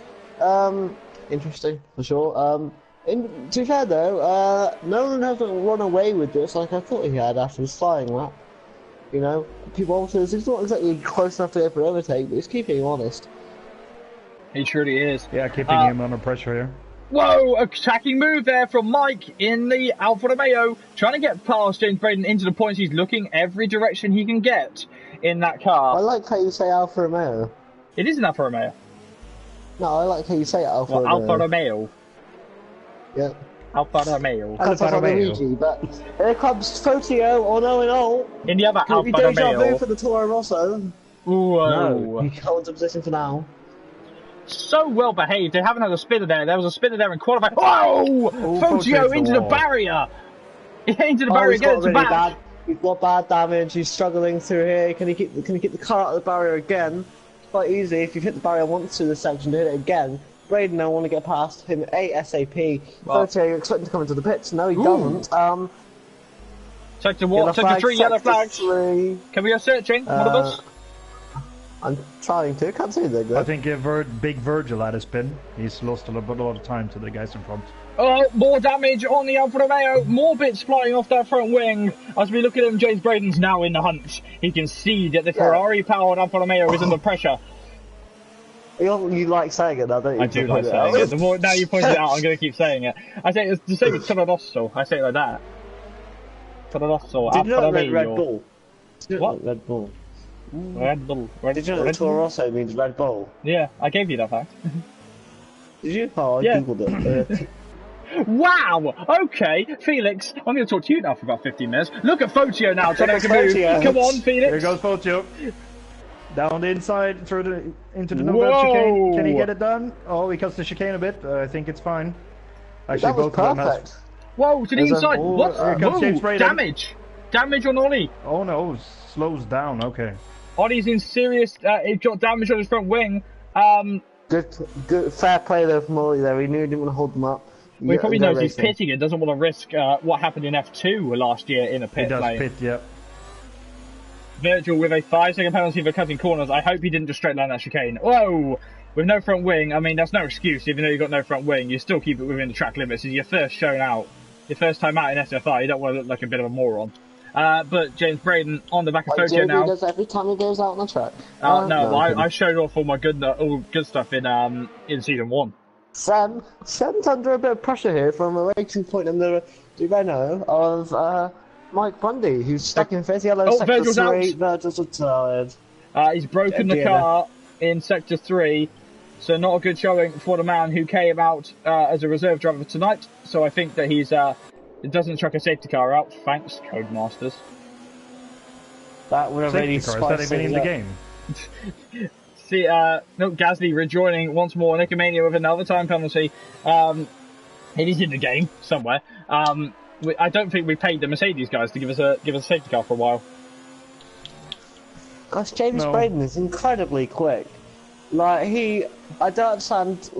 Interesting for sure. To be fair though, Nolan hasn't run away with this like I thought he had after his flying lap. You know, people he's not exactly close enough to go for overtake, but he's keeping him honest.
He truly is.
Yeah, keeping him under pressure here.
Whoa, attacking move there from Mike in the Alfa Romeo, trying to get past James Braden into the points. He's looking every direction he can get in that car.
I like how you say Alfa Romeo.
It is an Alfa Romeo.
No, I like how you say Alfa Romeo.
Alfa Romeo.
Yeah.
Alfa Romeo.
Alfa Romeo.
Luigi, but here comes Fotio on 0-0.
In the other
Could it be
Alfa
deja vu
Romeo.
for the Toro Rosso?
Whoa.
No, he holds a position for now.
So well behaved. They haven't had a spinner there. There was a spinner there in qualifying. Whoa! Fotio into the barrier. Into the barrier again.
He's got bad damage. He's struggling through here. Can he keep the car out of the barrier again? It's quite easy if you hit the barrier once through the section to hit it again. Braden, I want to get past him ASAP. Fotio, you're expecting to come into the pits. No, he doesn't.
Sector what? Sector 3, yellow flags. Can we go searching? One of us?
I'm trying to. Can't see anything good.
I think Big Virgil had a spin. He's lost a lot of time to the guys in front.
Oh, more damage on the Alfa Romeo. More bits flying off that front wing. As we look at him, James Braden's now in the hunt. He can see that the Ferrari-powered Alfa Romeo is under pressure.
You like saying it now, don't you?
I do like saying it. The more now you point it out, I'm going to keep saying it. I say it's the same with Toro Rosso. I say it like that. Toro Rosso,
Did you
Alfa
know Red
Romeo.
Bull?
What?
Red Bull.
Red Bull.
Did you know that Toro Rosso means Red Bull?
Yeah, I gave you that fact.
Did you? Oh, I
Yeah.
googled it.
Wow! Okay, Felix, I'm going to talk to you now for about 15 minutes. Look at Fotio now trying to make a move.
Fotio.
Come on, Felix.
Here goes Fotio. Down the inside, into the
Whoa.
no chicane. Can he get it done? Oh, he cuts the chicane a bit. I think it's fine. Actually,
That was
both of them has.
perfect.
Whoa, to the inside.
Oh,
What?
here comes James
Whoa,
Braden.
Damage on Ollie.
Oh no, slows down. Okay.
Ollie's in serious. He got damage on his front wing.
Good, fair play though from Ollie there. He knew he didn't want to hold them up.
Well, he probably knows he's
racing.
pitting and doesn't want to risk what happened in F2 last year in a pit
He does
lane.
pit, yep.
Virgil with a 5-second penalty for cutting corners. I hope he didn't just straight line that chicane. Whoa! With no front wing, I mean, that's no excuse. Even though you've got no front wing, you still keep it within the track limits. It's your first shown out. Your first time out in SFR. You don't want to look like a bit of a moron. But James Braden on the back of
Like
Fotio
JB
now.
does every time he goes out on the track.
No, I showed off all my good stuff in season 1.
Sam's under a bit of pressure here from a racing point in the Renault of Mike Bundy, who's stuck in fifth yellow sector
Virgil's
3.
out.
Virgil's retired.
He's broken the
dear.
car in sector 3, so not a good showing for the man who came out as a reserve driver tonight. So I think that he's doesn't chuck a safety car out. Thanks, Codemasters.
That would have really
Safety cars, that ain't been in the game.
See, no, Gasly rejoining once more. Nicomania with another time penalty. It is in the game somewhere. I don't think we paid the Mercedes guys to give us a safety car for a while.
Gosh, James
No.
Braden is incredibly quick. Like, I don't understand,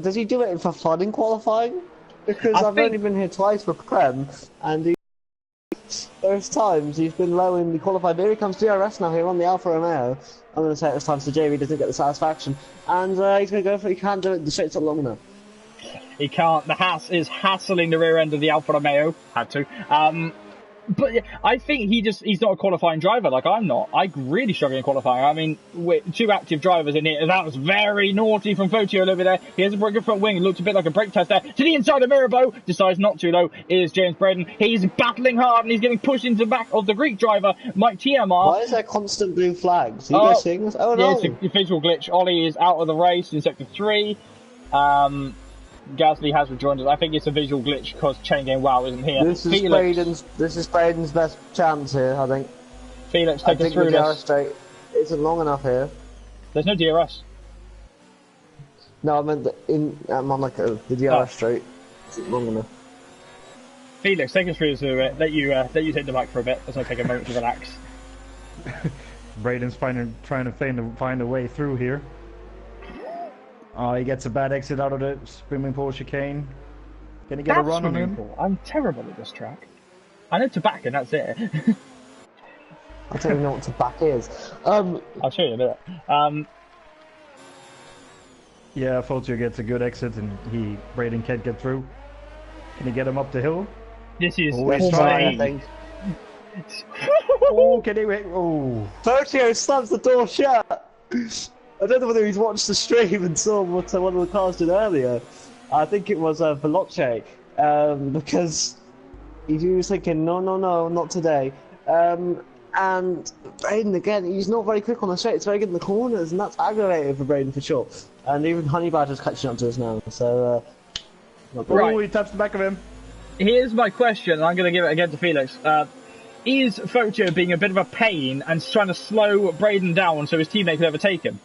does he do it for fun in qualifying? Because I've only been here twice for Prem, and there's times he's been low in the qualifying. Here he comes DRS now here on the Alfa Romeo. I'm going to say it this time so JV doesn't get the satisfaction. And he's going to go for it, he can't do it, the straight's not long enough.
He can't. The Haas is hassling the rear end of the Alfa Romeo. Had to. But yeah, I think he's not a qualifying driver like I'm not. I really struggle in qualifying. I mean, with 2 active drivers in here, that was very naughty from Fotio over there. He has a broken front wing, looked a bit like a brake test there. To the inside of Mirabeau, decides not to though, is James Braden. He's battling hard and he's getting pushed into the back of the Greek driver, Mike TMR.
Why is there constant blue flags? Are you guys seeing this? Oh no!
Yeah, it's a visual glitch. Ollie is out of the race in sector 3. Gasly has rejoined us. I think it's a visual glitch because Chain Game Wow isn't here.
This is Braden's best chance here, I think.
Felix,
I
take us
think
through
the DRS
this.
straight isn't long enough here.
There's no DRS.
No, I meant at Monaco, the DRS straight isn't long enough.
Felix, take us through this a bit. Let you take the mic for a bit as I take a moment to relax.
Braden's trying to find a way through here. Oh, he gets a bad exit out of the swimming pool chicane. Can he get a
That's
run on
swimming
him?
pool. I'm terrible at this track. I know to back and that's it.
I don't even know what to back is.
I'll show you in a minute.
Yeah, Fulcio gets a good exit and Braden can't get through. Can he get him up the hill?
This is
Oh, he's
I
trying.
think.
Oh, can he wait? Oh.
Furtio slams the door shut. I don't know whether he's watched the stream and saw what one of the cars did earlier. I think it was Veloce, because he was thinking, no, not today. And Braden, again, he's not very quick on the straight, it's very good in the corners, and that's aggravating for Braden for sure. And even Honey Badger's catching up to us now, so...
Right.
Oh, he taps the back of him.
Here's my question, and I'm going to give it again to Felix. Is Focio being a bit of a pain and trying to slow Braden down so his teammate can overtake him?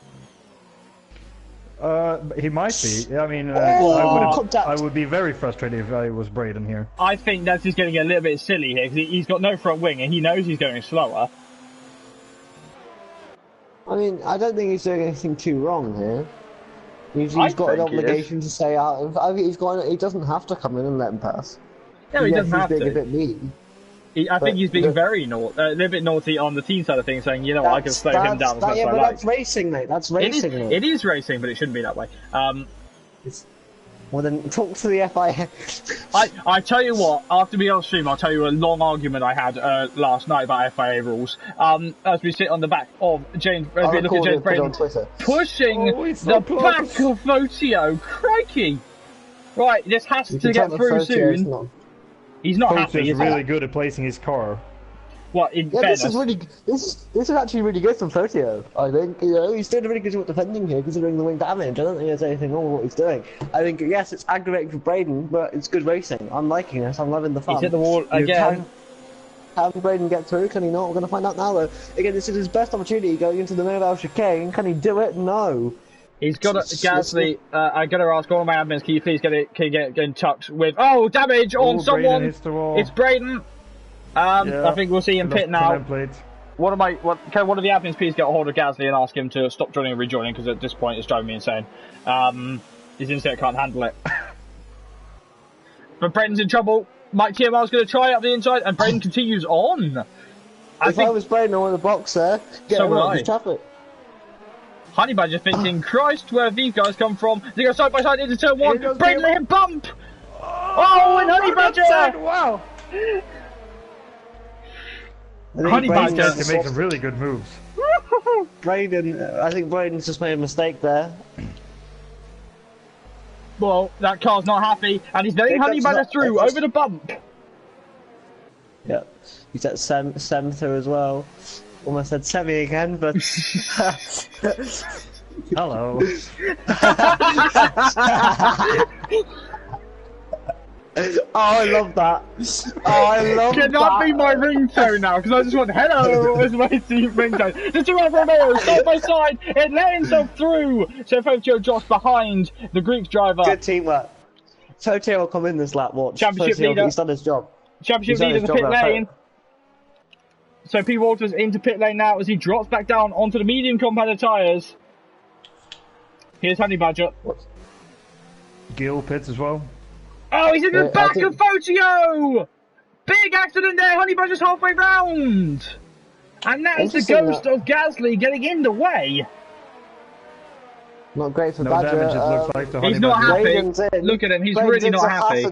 He might be. I mean, I would be very frustrated if I was Braden here.
I think that's just getting a little bit silly here, because he's got no front wing and he knows he's going slower.
I mean, I don't think he's doing anything too wrong here. He's
I
got an
think he is.
obligation to say, I think he doesn't have to come in and let him pass.
No, he doesn't have
He's being a
to.
bit mean.
I think he's being
but-
very naughty, a little bit naughty on the team side of things, saying, you know what, I can slow him down as much as
Yeah,
I
but
like.
that's racing, mate. That's
It
racing, mate.
is racing, but it shouldn't be that way.
Well, then talk to the FIA.
I tell you what, after we on stream, I'll tell you a long argument I had last night about FIA rules. As we sit on the back of James, as we look at James Braden pushing the back of Focio. Crikey! Right, this has to get through soon. He's not happy.
He's really good at placing his car.
What, in
Yeah,
fairness?
this is actually really good from Focio. I think he's doing a really good job defending here, considering the wing damage. I don't think there's anything wrong with what he's doing. I think yes, it's aggravating for Braden, but it's good racing. I'm liking this. I'm loving the fun.
He's hit the wall again.
Can Braden get through? Can he not? We're going to find out now, though. Again, this is his best opportunity going into the Monaco chicane. Can he do it? No.
He's got a Gasly. I'm going to ask all my admins, can you please get in touch with... Oh, damage on someone! It's Braden. I think we'll see him pit now. One of the admins please get a hold of Gasly and ask him to stop joining and rejoining, because at this point it's driving me insane. His internet can't handle it. But Braden's in trouble. Mike TMR's going to try up the inside, and Braden continues on.
If I was Braden, I want a box there. Get him out of the traffic.
Honey Badger thinking, Christ, where have these guys come from? They go side by side into turn one. Braden let him bump. Oh, and Honey Badger!
Wow.
Honey Badger
can make some really good moves.
I think Braden's just made a mistake there.
Well, that car's not happy, and he's letting Honey Badger through over the bump.
Yep. He's at Sem through as well. Almost said Semi again, but...
Hello.
Oh, I love that. Oh, I love that.
Can that be my ringtone now? Because I just want hello as my team ringtone. The two Alfa Romeos side by side, it let himself through. So Focio drops behind the Greek driver.
Good teamwork. Focio will come in this lap, watch.
Championship leader.
He's done his job.
Championship leader of the pit lane. So P. Walters into pit lane now as he drops back down onto the medium compactor tyres. Here's Honey Badger.
Gil pits as well.
Oh, he's in the back of Focio! Big accident there, Honey Badger's halfway round! And that is the ghost of Gasly getting in the way.
Not great for
no
Badger.
Damage, it looks like, to
he's not happy. Look at him, he's
Braden's
really not happy.
That's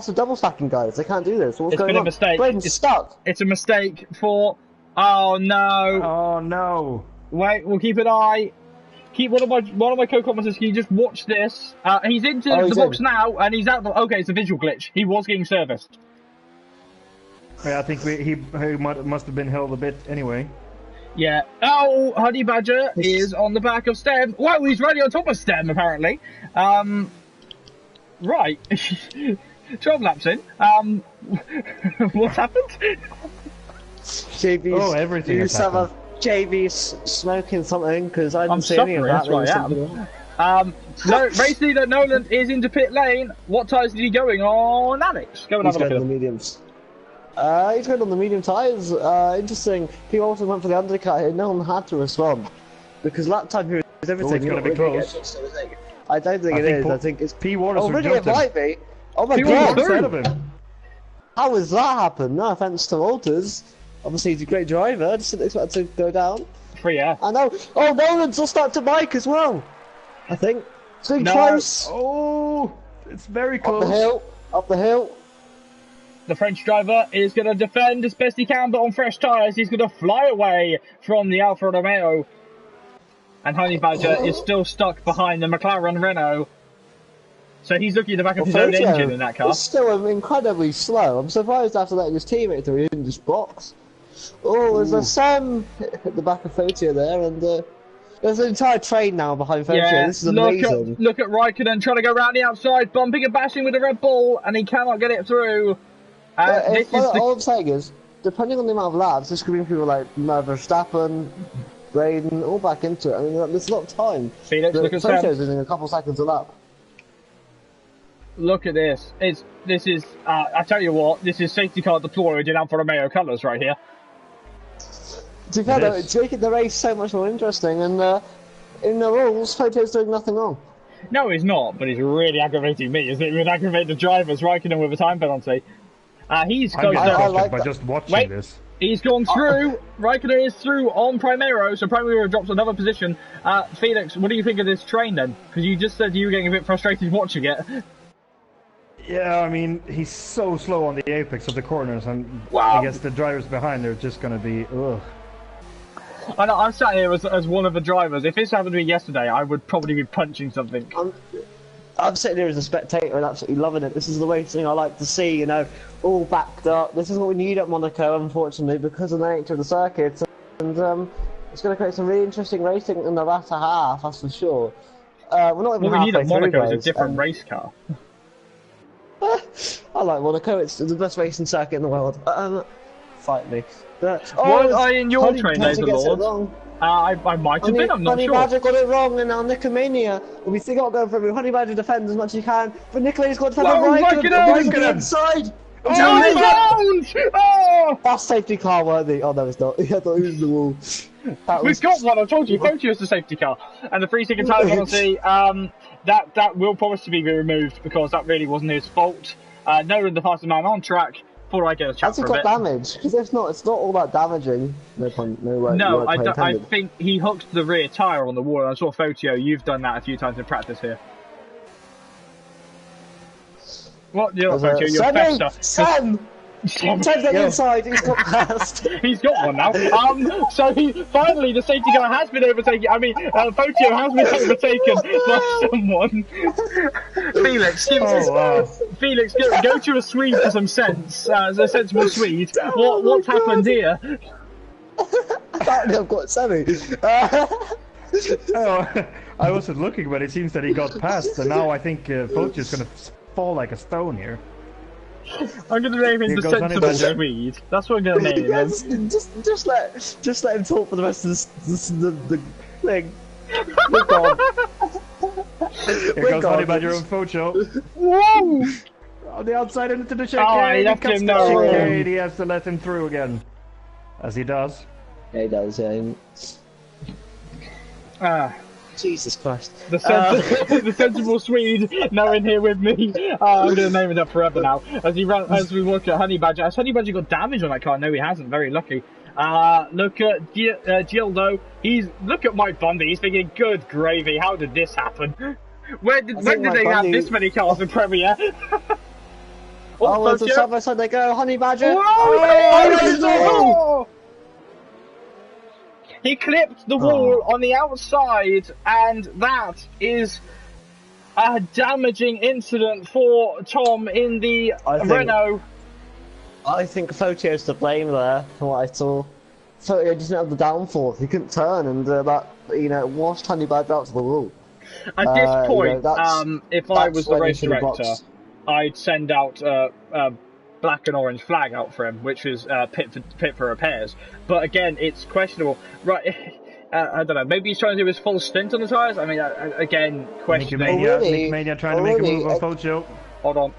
the double stacking, guys. They can't do this. What's going on?
It's been a mistake.
Braden's stuck.
It's a mistake for... Oh, no.
Oh, no.
Wait, we'll keep an eye. Keep one of my co-commenters. Can you just watch this? He's into the box now, and he's out. Okay, it's a visual glitch. He was getting serviced.
Yeah, I think he must have been held a bit anyway.
Yeah. Oh, Honey Badger is on the back of Stem. Wow, he's right on top of Stem apparently. Right. 12 laps in. What's happened?
JB's,
everything has happened.
JB's smoking something because I didn't see any of
that. That's what I am. No, race leader Nolan is into pit lane. What tyres is he going on, Alex? Go and have a look at
the mediums. He's going on the medium tyres. Interesting. He also went for the undercut here. No one had to respond because lap time here is with everything.
it's going to be close.
I don't think it is. I think it's
P. Waters.
Oh, really? It might be. Oh my god!
Ahead of him.
How has that happened? No offense to Walters. Obviously, he's a great driver. I just didn't expect to go down.
Free air.
I know. Oh, Nolan's just up to Mike as well. I think. It's getting close.
Oh, it's very close.
Up the hill. Up the hill.
The French driver is going to defend as best he can, but on fresh tyres, he's going to fly away from the Alfa Romeo. And Honey Badger is still stuck behind the McLaren Renault. So he's looking at the back of his own engine in that car.
It's still incredibly slow. I'm surprised after letting his teammate through, he didn't just box. Oh, there's a Sam at the back of Fotio there, and there's an entire train now behind Fotio.
Yeah,
this is amazing.
Look at Raikkonen trying to go round the outside, bumping and bashing with the Red Bull, and he cannot get it through.
All I'm saying is, depending on the amount of laps, this could bring people like Verstappen, Braden, all back into it. I mean, there's a lot of time.
Felix, look at Sam.
Fotio's losing a couple seconds a lap.
Look at this. I tell you what, this is safety car deployed in Alfa Romeo colours right here.
To be fair though, it's making the race so much more interesting, and in the rules, Fotio's doing nothing wrong.
No, he's not, but he's really aggravating me, isn't it? He's aggravating the drivers, Raikkonen with a time penalty. He's close down.
By just watching this.
He's gone through. Raikkonen is through on Primero, so Primero drops another position. Felix, what do you think of this train then? Because you just said you were getting a bit frustrated watching it.
Yeah, I mean, he's so slow on the apex of the corners, and
wow.
I guess the drivers behind are just going to be, ugh.
I know, I'm sat here as one of the drivers. If this happened to me yesterday, I would probably be punching something.
I'm sitting here as a spectator and absolutely loving it. This is the racing I like to see, you know, all backed up. This is what we need at Monaco, unfortunately, because of the nature of the circuit. And it's going to create some really interesting racing in the latter half, that's for sure. We're not even
what we need at Monaco
guys.
is a different race car.
I like Monaco, it's the best racing circuit in the world. Fight me.
Was I in your train, Laser Lord? I might have been, I'm not
Honey
sure.
Badger got it wrong, and now Nicomania will be still going for him. Honey Badger defends as much as he can, but Nicola's got to defend Raikkonen inside!
Oh!
That's safety car worthy. Oh no, it's not. I thought it was the wall.
We've got one, I told you, Fotio is the safety car. And the 3 second time penalty, that will probably be removed because that really wasn't his fault. Nolan, the fastest man on track. Before I get a chat
for a bit. Has he got damage? Because if not, it's not all that damaging. No,
I think he hooked the rear tyre on the wall. I saw Fotio, you've done that a few times in practice here. What? You're not Fotio, you're Festa.
Sam! Sam's on the inside, he's got past.
He's got one now. So finally the safety car has been overtaken. I mean, Fotio has been overtaken by someone. Felix, go to a Swede for some sense. A sensible Swede. What's happened here?
Apparently I've got Sammy.
I wasn't looking, but it seems that he got past, and now I think Fotio's going to fall like a stone here.
I'm gonna name him the sensible Swede. That's what I'm gonna name him.
Yes, just let him talk for the rest of the thing. We're gone.
Here goes Honey Badger and Fotio.
Whoa!
On the outside into the chicane.
Oh, he left him no room.
He has to let him through again, as he does.
Yeah, he does. Yeah. Jesus Christ.
The sensible Swede now in here with me. I'm going to name it up forever now. As we look at Honey Badger. Has Honey Badger got damage on that car? No, he hasn't. Very lucky. Look at Gildo. Look at Mike Bundy. He's thinking, good gravy. How did this happen? When did they have this many cars in Premier?
It's a side by side they go. Honey Badger.
Oh, he clipped the wall on the outside, and that is a damaging incident for Tom in the Renault.
I think Fotio's to blame there, from what I saw. Fotio just didn't have the downforce. He couldn't turn, and that washed Honey Badger out to the wall.
At this point, if I was the race director, I'd send out black and orange flag out for him, which was pit for repairs. But again, it's questionable. Right, I don't know. Maybe he's trying to do his full stint on the tyres. I mean, again, questionable.
Nicomania trying to make a move on Fotio.
Hold on.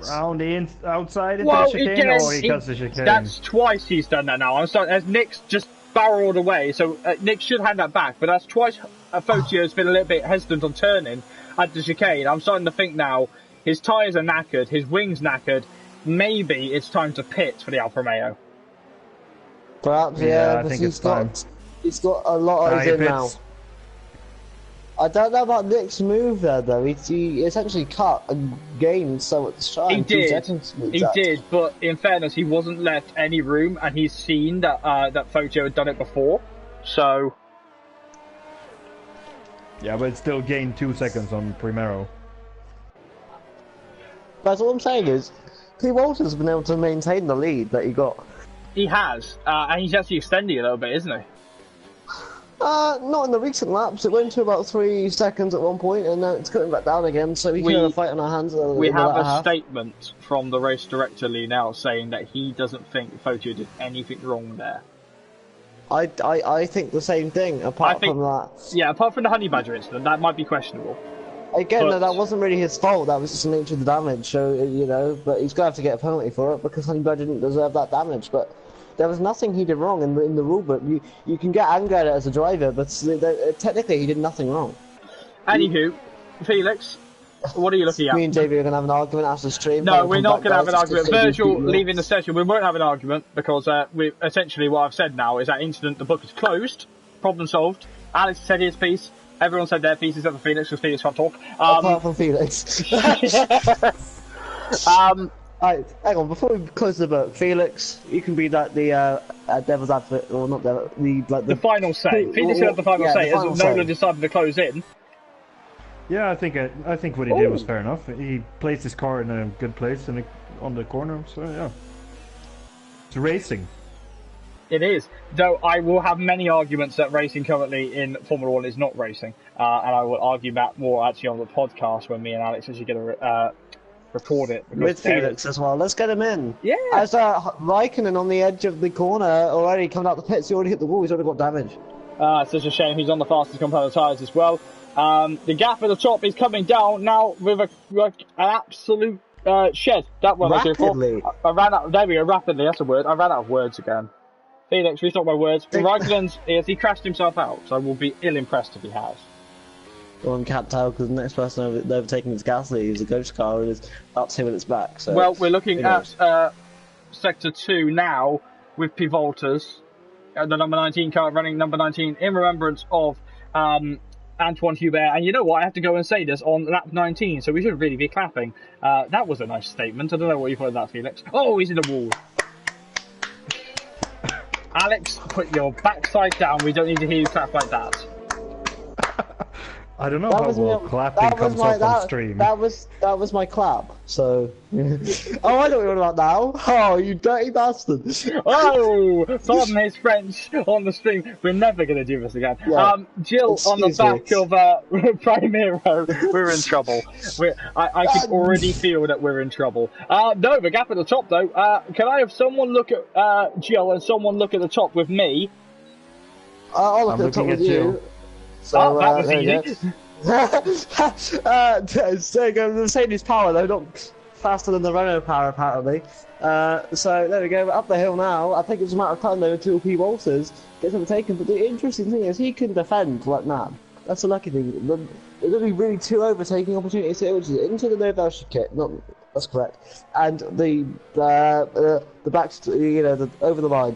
Round the outside into the chicane. He cuts the chicane.
That's twice he's done that now. I'm sorry. As Nick's just barreled away, so Nick should hand that back, but that's twice Fotio's been a little bit hesitant on turning at the chicane. I'm starting to think now, his tyres are knackered, his wing's knackered, maybe it's time to pit for the Alfa Romeo.
Perhaps,
Yeah, I
but
think it's time.
he's got a lot of in now.
Pits.
I don't know about Nick's move there, though. He essentially cut and gained so much time.
He did, but in fairness, he wasn't left any room, and he's seen that that Fotio had done it before, so...
Yeah, but it still gained 2 seconds on Primero.
But all I'm saying is, P. Walter's been able to maintain the lead that he got.
He has, and he's actually extending it a little bit, isn't he?
Not in the recent laps. It went to about 3 seconds at one point, and now it's coming back down again. So we can have a fight on our hands.
We have a statement from the race director Lee now saying that he doesn't think Fotio did anything wrong there.
I think the same thing. Apart from that,
yeah, apart from the honey badger incident, that might be questionable.
Again, no, that wasn't really his fault. That was just the nature of the damage. So but he's gonna have to get a penalty for it because honey badger didn't deserve that damage. But there was nothing he did wrong in the rule book. You can get angry at it as a driver, but technically he did nothing wrong.
Anywho, Felix, what are you looking at?
Me and JB are going to have an argument after the stream.
No, we're not going to have an argument. Virgil leaving the session, we won't have an argument because essentially what I've said now is that incident, the book is closed, problem solved. Alex said his piece, everyone said their piece except for Felix because Felix can't talk.
Apart from Felix. Hang on, before we close the book, Felix, you can be like the devil's advocate, or not the
final say. Felix had the final say, as Nolan decided to close in.
Yeah, I think what he did was fair enough. He placed his car in a good place on the corner, so yeah. It's racing.
It is, though I will have many arguments that racing currently in Formula 1 is not racing, and I will argue that more actually on the podcast when me and Alex actually get to record it.
With Felix as well. Let's get him in.
Yeah.
As Raikkonen on the edge of the corner already coming out the pits, he already hit the wall, he's already got damage.
It's such a shame he's on the fastest compound tyres as well. The gap at the top is coming down now with an absolute shed. That one
rapidly.
I ran out. There we go. Rapidly. That's a word. I ran out of words again. Felix, restart my words. Raikkonen's he crashed himself out, so I will be ill impressed if he has.
Well, I'm capped out because the next person overtaking is Gasly, who's a ghost car and is about 2 minutes back. So
well, we're looking at sector 2 now with P. Walters, the number 19 car running number 19 in remembrance of Antoine Hubert. And you know what? I have to go and say this on lap 19, so we should really be clapping. That was a nice statement. I don't know what you thought of that, Felix. Oh, he's in the wall. Alex, put your backside down. We don't need to hear you clap like that.
I don't know how well clapping comes up on stream.
That was my clap. So, oh, I know what you're on about now. Oh, you dirty bastard!
Oh, pardon his French on the stream. We're never going to do this again. Yeah. Jill on the back of Primero. We're in trouble. I can already feel that we're in trouble. No, the gap at the top though. Can I have someone look at Jill and someone look at the top with me?
I'll look at the top with you. So,
that was easy.
So the Mercedes power though, not faster than the Renault power apparently. So there we go, we're up the hill now. I think it's a matter of time though until P. Walters gets overtaken. But the interesting thing is he can defend like mad. That's the lucky thing. There's only really 2 overtaking opportunities here, which is into the Novel kit. That's correct. And the back, the over the line.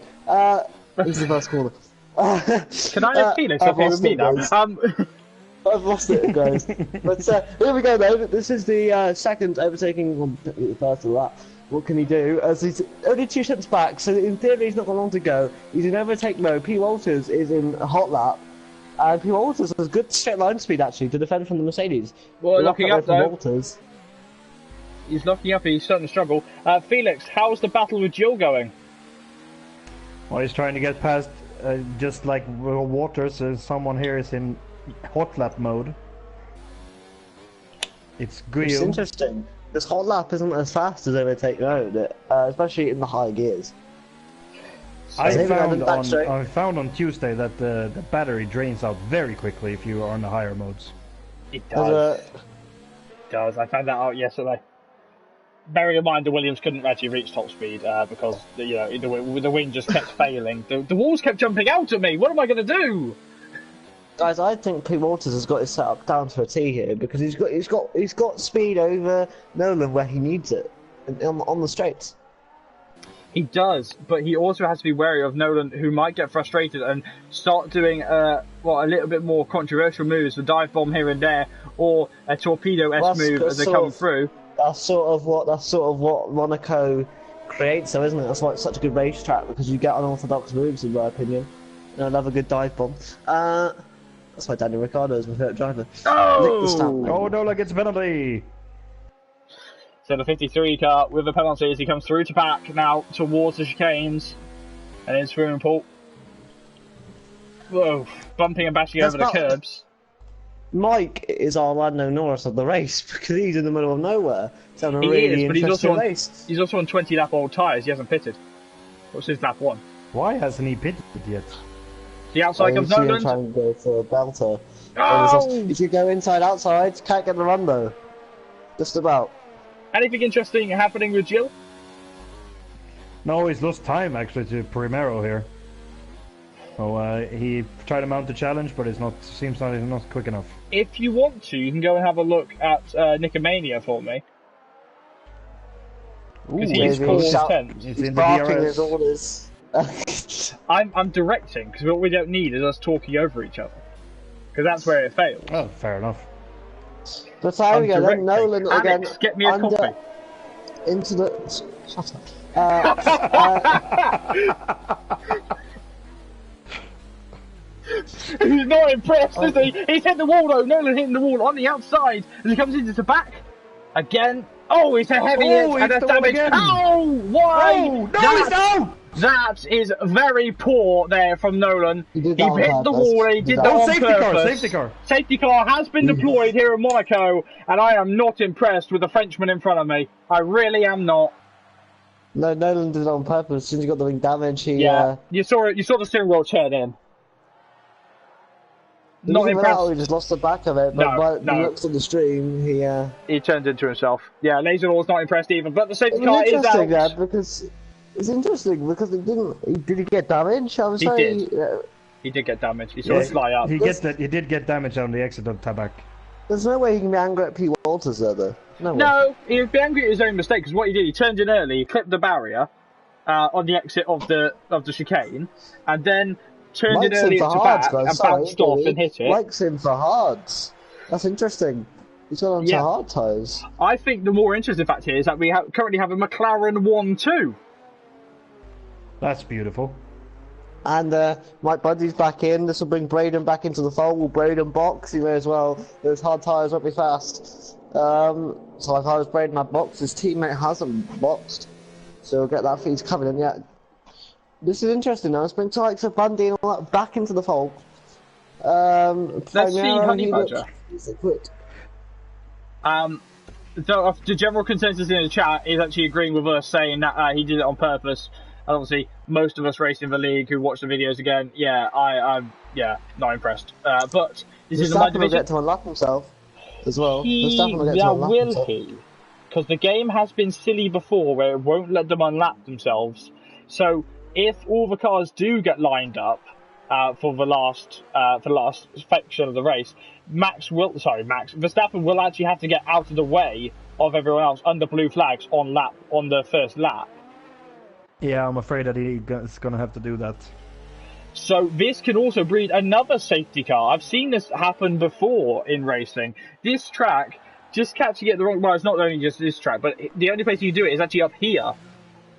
This is the first corner.
Can I have Felix okay with me now?
I've lost it, guys. But here we go, though. This is the second overtaking first of that. What can he do? As he's only 2 steps back, so in theory he's not got long to go. He's in overtake mode. P. Walters is in a hot lap. And P. Walters has good straight line speed, actually, to defend from the Mercedes.
Well, locking up, though.
Walters.
He's locking up, he's starting to struggle. Felix, how's the battle with Jill going?
Well, he's trying to get past... just like Waters, someone here is in hot lap mode. It's Guillaume.
It's interesting. This hot lap isn't as fast as overtake mode, especially in the high gears.
I found on Tuesday that the battery drains out very quickly if you are on the higher modes.
It does. It does. I found that out yesterday. bearing in mind the Williams couldn't actually reach top speed because the wing just kept failing. The walls kept jumping out at me. What am I going to do?
Guys, I think Pete Walters has got his setup down to a T here because he's got speed over Nolan where he needs it on the straights.
He does, but he also has to be wary of Nolan, who might get frustrated and start doing a little bit more controversial moves, a dive bomb here and there, or a torpedo-esque move as they come through.
That's sort of what Monaco creates, though, isn't it? That's why it's such a good racetrack because you get unorthodox moves, in my opinion. And I love a good dive bomb. That's why Daniel Ricciardo is my favourite driver.
Oh, Nolan gets a penalty.
So the 53 car with a penalty as he comes through to back now towards the chicanes and in swimming pool. Whoa, bumping and bashing over the curbs.
Mike is our Lando Norris of the race because he's in the middle of nowhere. It's having a really interesting race.
He's also on 20-lap old tyres. He hasn't pitted. What's his lap 1?
Why hasn't he pitted yet?
The outside comes Nolan.
Trying to go for a belter.
Oh!
If you go inside outside, can't get the run though. Just about.
Anything interesting happening with Jill?
No, he's lost time actually to Primero here. Oh, he tried to mount the challenge, but seems not quick enough.
If you want to, you can go and have a look at Nicomania for me.
Because
he's called his 10th.
He's in barking his orders.
I'm directing, because what we don't need is us talking over each other. Because that's where it fails.
Oh, fair enough.
But there we go, then Nolan
Alex,
again.
Get me a coffee.
Into the... Shut up.
He's not impressed, is he? He's hit the wall though. Nolan hitting the wall on the outside as he comes into the back. Again. Oh, it's a heavy hit and that's damage. Oh, why?
Oh, no,
that is very poor there from Nolan. He hit the wall and he did that on purpose.
Safety car.
Safety car has been deployed here in Monaco, and I am not impressed with the Frenchman in front of me. I really am not.
No, Nolan did it on purpose. As soon as he got the wing damage, he...
You saw it. You saw the steering wheel turn in. Not impressed.
He just lost the back of it, but by the looks of the stream, he turned
into himself. Yeah, Laserlaw's not impressed either, but the safety car is out.
Because it's interesting because did he get damage? I was
saying he did get damage. He saw it fly up.
He did get damage on the exit of Tabak.
There's no way he can be angry at P. Walters there, though.
No, he would be angry at his own mistake because what he did, he turned in early, he clipped the barrier on the exit of the chicane, and then turned it early to back and bounced off and hit it.
Likes him for hards. That's interesting. He's gone on to hard tyres.
I think the more interesting fact here is that we currently have a McLaren 1-2.
That's beautiful.
And Mike Bundy's back in. This will bring Braden back into the fold. Will Braden box? He may as well. Those hard tyres won't be fast. So as far as Braden had boxed, his teammate hasn't boxed. So we'll get that feed coming in yet. This is interesting now. Let's bring Tyler Bundy and all that back into the fold.
Let's see Honey Badger. The general consensus in the chat is actually agreeing with us, saying that he did it on purpose. And obviously, most of us racing the league who watch the videos again, I'm not impressed. But this is my division.
Will get to unlock himself as well.
Will he? Because the game has been silly before, where it won't let them unlap themselves. So if all the cars do get lined up for the last section of the race, Verstappen will actually have to get out of the way of everyone else under blue flags on the first lap.
Yeah, I'm afraid that he's going to have to do that.
So this can also breed another safety car. I've seen this happen before in racing. This track, just catching it the wrong way, it's not only just this track, but the only place you do it is actually up here.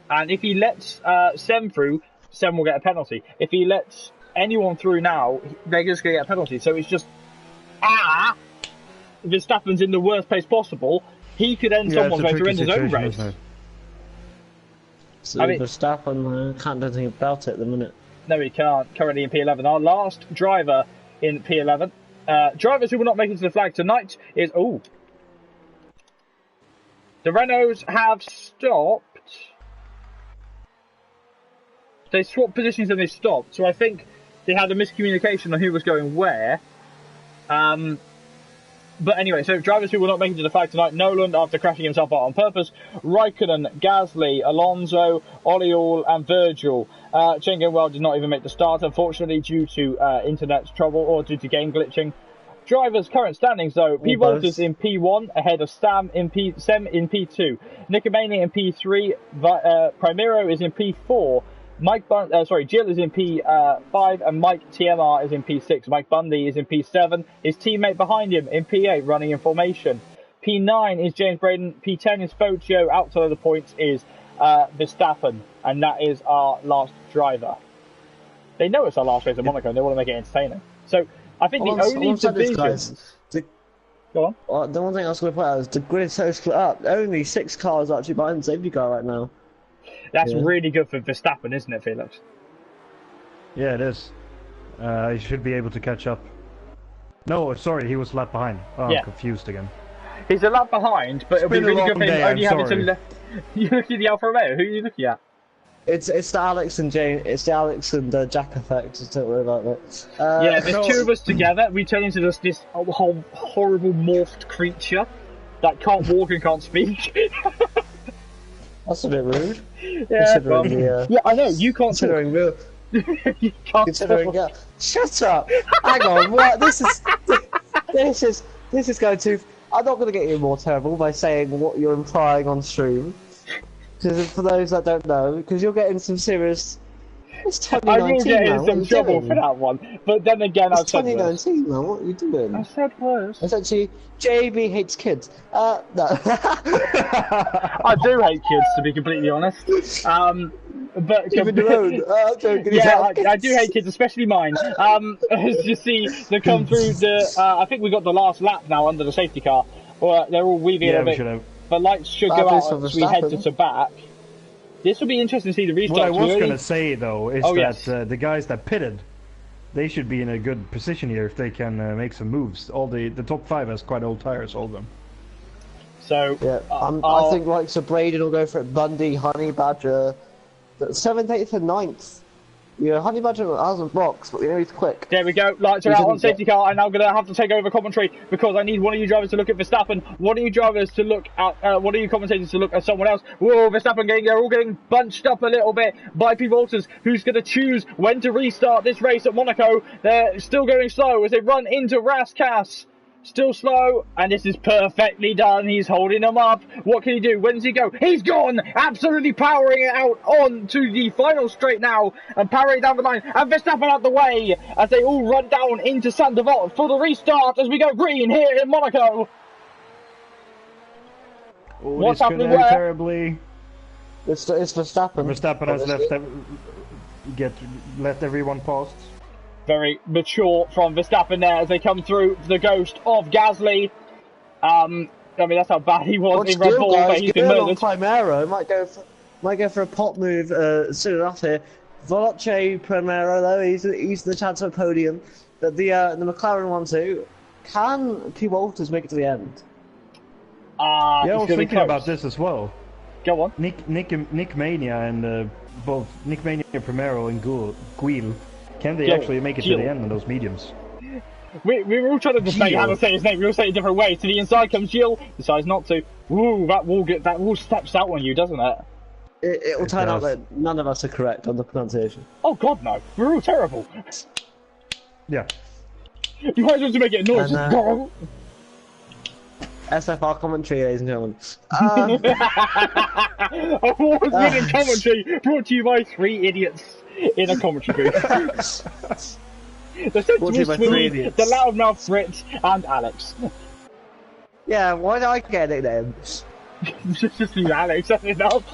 And if he lets Sem through, Sem will get a penalty. If he lets anyone through now, they're just going to get a penalty. So it's just, Verstappen's in the worst place possible. He could end someone's way to end his own race.
So Verstappen can't do anything about it at the minute.
No, he can't. Currently in P11. Our last driver in P11. Drivers who will not make it to the flag tonight is... The Renaults have stopped. They swapped positions and they stopped. So I think they had a miscommunication on who was going where. But anyway, so drivers who will not make it to the flag tonight: Nolan after crashing himself out on purpose, Raikkonen, Gasly, Alonso, Oliol, and Virgil. Chengenwell did not even make the start, unfortunately, due to internet trouble or due to game glitching. Drivers' current standings, though: P. Walters in P1, ahead of Sem in P2, Nicomania in P3, Primero is in P4, Jill is in P5, and Mike TMR is in P6. Mike Bundy is in P7. His teammate behind him in P8, running in formation. P9 is James Braden. P10 is Focio. Outside of the points is Verstappen, and that is our last driver. They know it's our last race at Monaco, and they want to make it entertaining. So I think the only divisions... Go on.
The one thing I was going to point out is the grid is so split up. Only 6 cars actually behind the safety car right now.
That's really good for Verstappen, isn't it, Felix?
Yeah, it is. He should be able to catch up. No, sorry, he was a lap behind. Oh,
yeah.
I'm confused again.
He's a lap behind, but it'll be really good for him only having to... You look at the Alfa Romeo, who are you looking at?
It's the Alex and Jack effect. Don't worry about that.
Yeah, there's two of us together. We turn into this whole horrible morphed creature that can't walk and can't speak.
That's a bit rude.
Yeah, yeah, I know. You can't
considering
talk.
You can't considering talk. Shut up! Hang on. What? This is going to. I'm not going to get you more terrible by saying what you're implying on stream. Because for those that don't know, because you're getting some serious. It's 2019
I will get in
now.
some trouble for that one. But then again,
I've said 2019 now. What are you doing?
I said worse.
Essentially, JB hates kids. No.
I do hate kids, to be completely honest. But
even your own.
Yeah, I do hate kids, especially mine. As you see, they come through the. I think we got the last lap now under the safety car. Well, they're all weaving a bit. The lights should go out as we head to back. This will be interesting to see the restart.
What I was going to say, though, is that the guys that pitted, they should be in a good position here if they can make some moves. All the top 5 has quite old tires, all of them.
So
yeah, I think like Braden will go for it. Bundy, Honey Badger, 7th, 8th, and 9th. Yeah, Honey Badger hasn't blocks, but he's quick.
There we go. Lights are out on safety car. I'm now going to have to take over commentary because I need one of you drivers to look at Verstappen. One of you drivers to look at. One of you commentators to look at someone else. Whoa, Verstappen they're all getting bunched up a little bit by P. Walters, who's going to choose when to restart this race at Monaco. They're still going slow as they run into Raskas. Still slow, and this is perfectly done. He's holding them up. What can he do? When does he go? He's gone! Absolutely powering it out on to the final straight now, and powering down the line, and Verstappen out the way as they all run down into Saint Devote for the restart as we go green here in Monaco. What's happening where?
Terribly.
It's Verstappen.
Verstappen has let everyone past.
Very mature from Verstappen there as they come through the ghost of Gasly. I mean, that's how bad he was in Red Bull, but he's been murdered.
Primero might go for a pop move soon enough here. Veloce Primero though, he's the chance of a podium. But the McLaren one too. Can P. Walters make it to the end?
Yeah, I was thinking about this as well.
Go on.
Nick Mania and both Nick Mania Primero and Guil. Can they actually make it to the end on those mediums?
We were all trying to debate how to say his name. We all say it a different way. To the inside comes Gilles, decides not to. Ooh, that wall steps out on you, doesn't it?
It will turn out that none of us are correct on the pronunciation.
Oh God, no! We're all terrible.
Yeah.
You might as well just make it a noise.
SFR commentary, ladies and gentlemen.
Award-winning commentary brought to you by 3 idiots in a commentary booth. The sensible Swede, the loudmouth Fritz, and Alex.
Yeah, why did I get a nickname?
Just
you, Alex, that's enough.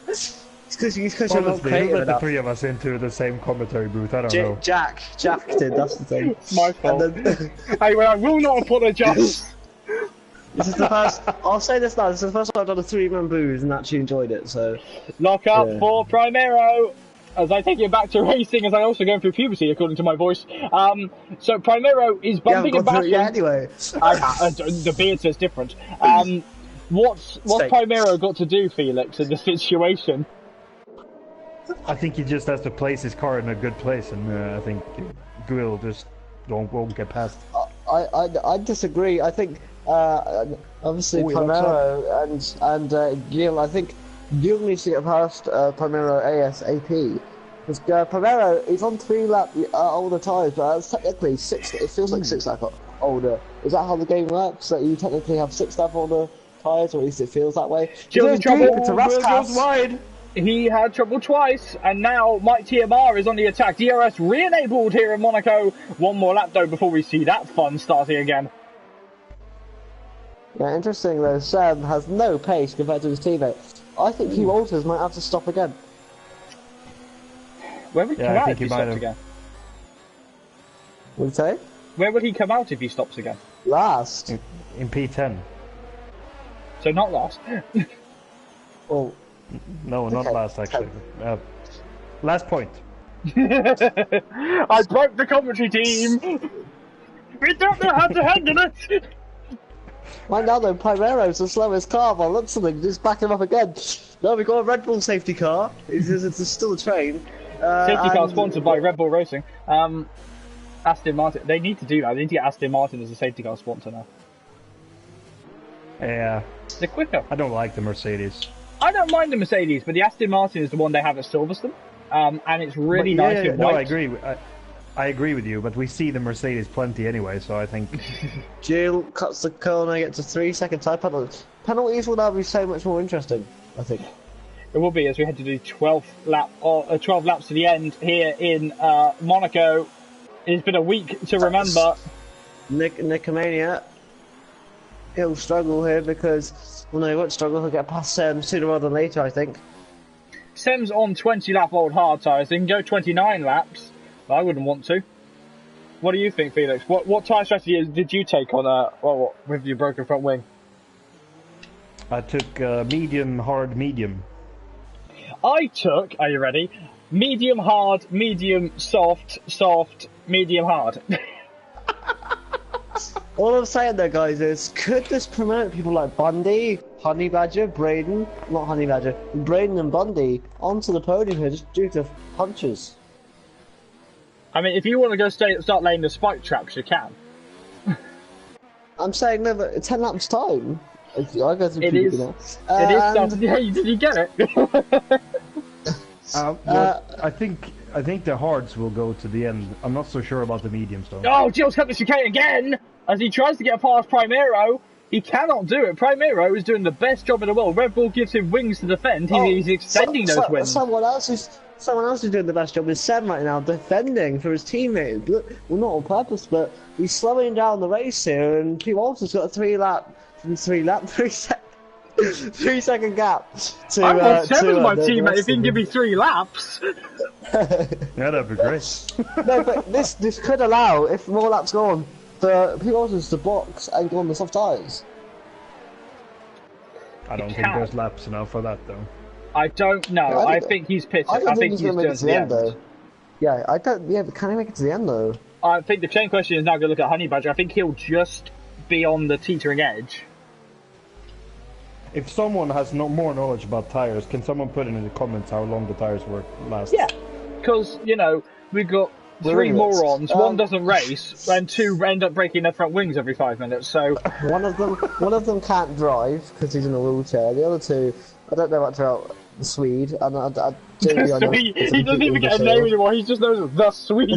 It's because you're not creative
let
enough.
the 3 of us into the same commentary booth, I don't know.
Jack did, that's the thing.
It's my fault. I will not apologise.
This is the first. I'll say this now. This is the first time I've done a 3-man booth and actually enjoyed it. So
lock up for Primero as I take it back to racing. As I also go through puberty, according to my voice. So Primero is bumping and bashing.
Yeah, anyway.
The beard says different. What's Primero got to do, Felix, in this situation?
I think he just has to place his car in a good place, and I think Guil just won't get past.
I disagree. I think obviously
Oh, he locks
Primero and Gil. I think Gil needs to get past Primero ASAP. Because Primero is on 3 lap older tyres, but that's technically 6. It feels like 6 lap older. Is that how the game works? That you technically have 6 lap older tyres, or at least it feels that way.
Gil's in trouble.
Goes wide.
He had trouble twice, and now Mike TMR is on the attack. DRS re-enabled here in Monaco. One more lap though before we see that fun starting again.
Yeah, interesting though. Sam has no pace compared to his teammate. I think P. Walters might have to stop again.
Where would he come out if he stops again?
What did you say?
Where would he come out if he stops again?
Last.
In P10.
So not last.
Well,
No, not
Okay.
last actually. Last point.
I broke the commentary team. We don't know how to handle it.
right now though, Primero's the slowest car. By looks of it, just back him up again. No, we've got a Red Bull safety car. It's still a train.
Safety car
and-
sponsored by Red Bull Racing. Aston Martin. They need to do that. They need to get Aston Martin as a safety car sponsor now.
Yeah,
They're quicker.
I don't like the Mercedes.
I don't mind the Mercedes, but the Aston Martin is the one they have at Silverstone. And it's really
But
nice in
no,
white.
I agree. I agree with you, but we see the Mercedes plenty anyway, so I think
Jill cuts the corner, gets a 3-second time penalty. Penalties will now be so much more interesting, I think.
It will be as we head to do 12 laps to the end here in Monaco. It's been a week to remember.
Nicomania, he'll struggle here because, well, no, he won't struggle. He'll get past Sam sooner rather than later, I think.
Sem's on 20 lap old hard tyres. They can go 29 laps. But I wouldn't want to. What do you think, Felix? What tyre strategy did you take on with your broken front wing?
I took medium, hard, medium.
I took, are you ready? Medium hard, medium soft, soft, medium hard.
All I'm saying there, guys, is could this promote people like Bundy, Honey Badger, Braden, not Honey Badger, Braden and Bundy onto the podium here just due to punches?
I mean, if you want to go start laying the spike traps, you can.
I'm saying no, but 10 laps time. I go through
It
puberty
is.
now.
It is
And-
stuff. Yeah, did you get it?
I think the hards will go to the end. I'm not so sure about the mediums though.
Oh, Gilles cut the chicane again! As he tries to get past Primero. He cannot do it. Primero is doing the best job in the world. Red Bull gives him wings to defend. He's extending those wings.
Someone else is doing the best job is Sam right now, defending for his teammate. Well, not on purpose, but he's slowing down the race here, and P. Walter's got a 3-second gap. To,
I'm on 7
to,
with my
the
teammate
rest
if he can
of
give
them.
me 3 laps.
Yeah, that'd be great.
No, but this could allow, if more laps go on, for P. Walters to box and go on the soft tyres.
I don't think there's laps enough for that though.
I don't know.
Yeah,
I think he's pitted.
I don't think
he's
he's going to make
done
it to the end, though. Yeah, I don't. Yeah, but can he make it to the end though?
I think the chain question is now going to look at Honey Badger. I think he'll just be on the teetering edge.
If someone has more knowledge about tires, can someone put in the comments how long the tires last?
Yeah, because, you know, we've got
We're
3
idiots.
morons. One doesn't race, and 2 end up breaking their front wings every 5 minutes. So
One of them can't drive because he's in a wheelchair. The other 2, I don't know much about the Swede, and I genuinely I know
he
it's a
doesn't
complete
even get a
imbecile.
name anymore. He just knows the Swede.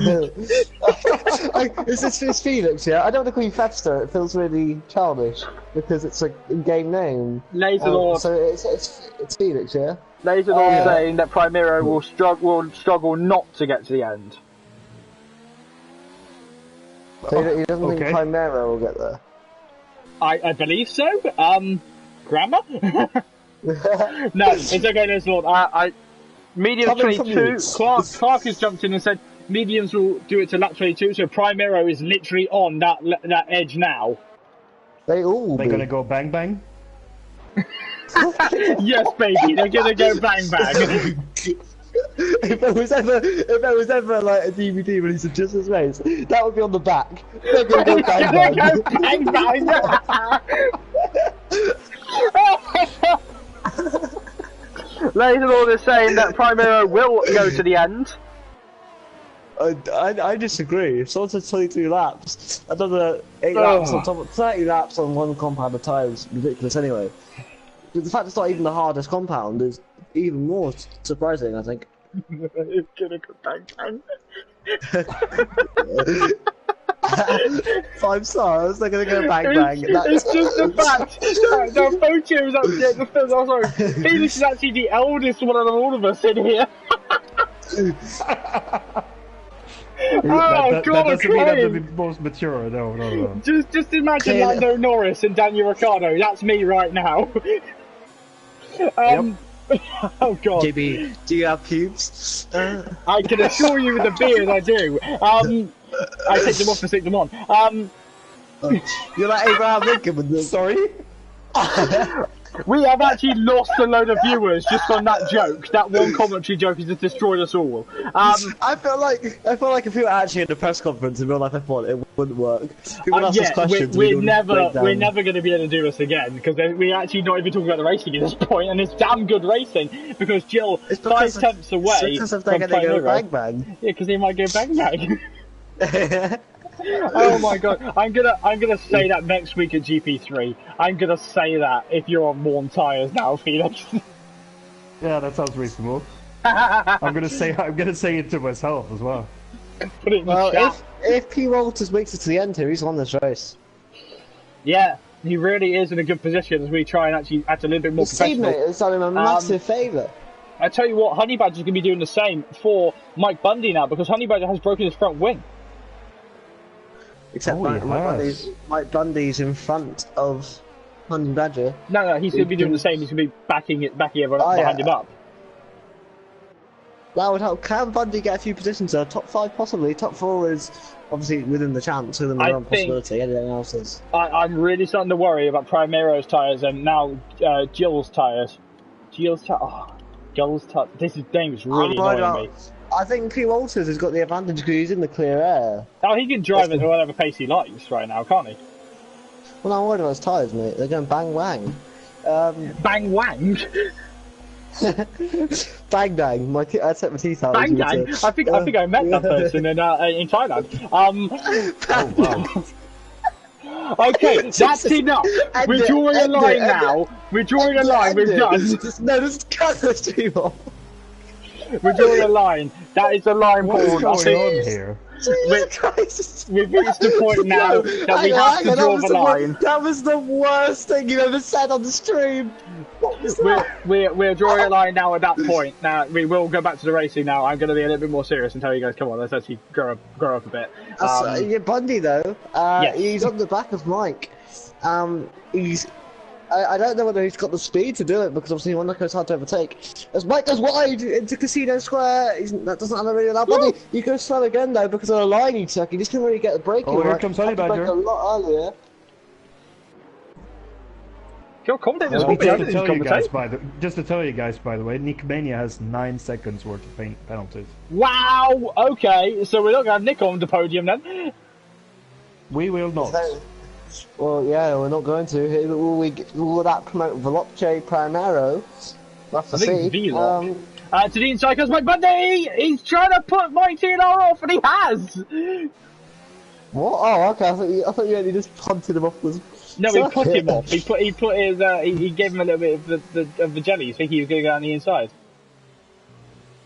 It's Felix, yeah. I don't want to call you Fepster. It feels really childish because it's a game name.
Laser Lord.
So it's Felix, yeah.
Laser Lord saying that Primero will struggle not to get to the end.
So he doesn't
Okay.
think Primero will get there.
I believe so. Grammar? No, it's okay, Laser Lord. Medium
Coming from
22.
you.
Clark has jumped in and said mediums will do it to lap 22. So Primero is literally on that edge now.
They all will
They're
be.
gonna go bang bang.
Yes, baby, they're gonna go bang bang.
If there was ever like a DVD release of Just This Race, that would be on the back. They're gonna go bang
They're gonna
bang.
go bang bang. Laser Lord is saying that Primero will go to the end.
I disagree. If someone said 22 laps, another 8 laps on top of 30 laps on one compound of tyre is ridiculous anyway. The fact it's not even the hardest compound is even more surprising, I think.
It's gonna go bang bang.
5 stars, they're gonna go bang bang.
It's just the fact that the photo is actually the film. Oh, sorry, Felix is actually the eldest one of all of us in here.
That doesn't mean I'm the most mature. No.
Just imagine Lando Norris and Daniel Ricciardo. That's me right now.
Yep.
Oh god.
JB, do you have pubes?
I can assure you with the beard I do. I take them off to stick them on.
You're like Abraham Lincoln with the...
Sorry?
We have actually lost a load of viewers just on that joke. That one commentary joke has just destroyed us all.
I feel like if we were actually in a press conference in real life, I thought it wouldn't work. People ask us questions.
We're never going to be able to do this again because we're actually not even talking about the racing at this point, and it's damn good racing because Jill 5 tenths away.
It's because if they're going to go bang bang.
Yeah, because they might go bang bang. Oh my god! I'm gonna say that next week at GP3. I'm gonna say that if you're on worn tyres now, Felix.
Yeah, that sounds reasonable. I'm gonna say it to myself as well.
Put it in the chat.
If P. Walters makes it to the end here, he's won this race.
Yeah, he really is in a good position as we try and actually act a little bit more
His
professional.
teammate has done him a massive favour.
I tell you what, Honey Badger's gonna be doing the same for Mike Bundy now because Honey Badger has broken his front wing.
Except Mike Bundy's in front of Honey Badger.
No, he's going to be doing the same. He's going to be backing everyone up behind him up.
That would help. Can Bundy get a few positions there? Top 5 possibly. Top 4 is obviously within the chance, within the realm possibility. Anything else is.
I'm really starting to worry about Primero's tyres and now Jill's tyres. Jill's tyres. This game is really annoying me.
I think P. Walters has got the advantage because he's in the clear air.
Oh, he can drive at whatever pace he likes right now, can't he?
Well, I'm worried about his tyres, mate. They're going bang wang.
Bang wang?
Bang bang. I set my teeth out.
Bang bang? I think I met that person in Thailand.
Oh,
wow. Okay, that's enough. We're drawing a line now. We're drawing a line. We're done.
Just cut the stream off.
We're drawing a line. That is the line
What's
board.
going on here?
We've reached the point now that we have to draw the line.
That was the worst thing you ever said on the stream. What was that?
We're drawing a line now at that point. Now we will go back to the racing now. I'm going to be a little bit more serious and tell you guys, come on, let's actually grow up a bit.
Yeah, Bundy though.
Yes.
He's on the back of Mike. I don't know whether he's got the speed to do it because obviously Monaco's hard to overtake. As Mike goes wide into Casino Square, that doesn't have a really loud body. You go slow again though because of the line he took. He just couldn't really get the braking.
Oh, here comes Honey Badger.
A lot earlier.
Just to tell you guys, by the way, Nick Mania has 9 seconds worth of penalties.
Wow. Okay, so we're not going to have Nick on the podium then.
We will not.
Well, yeah, we're not going to. Will that promote Veloce Primero? We'll have to see.
To the inside goes Mike Bundy! He's trying to put Mike TNR off, and he has!
What? Oh, okay. I thought you only just punted him off with...
No, he put him off. He gave him a little bit of the jelly, thinking he was going to go on the inside.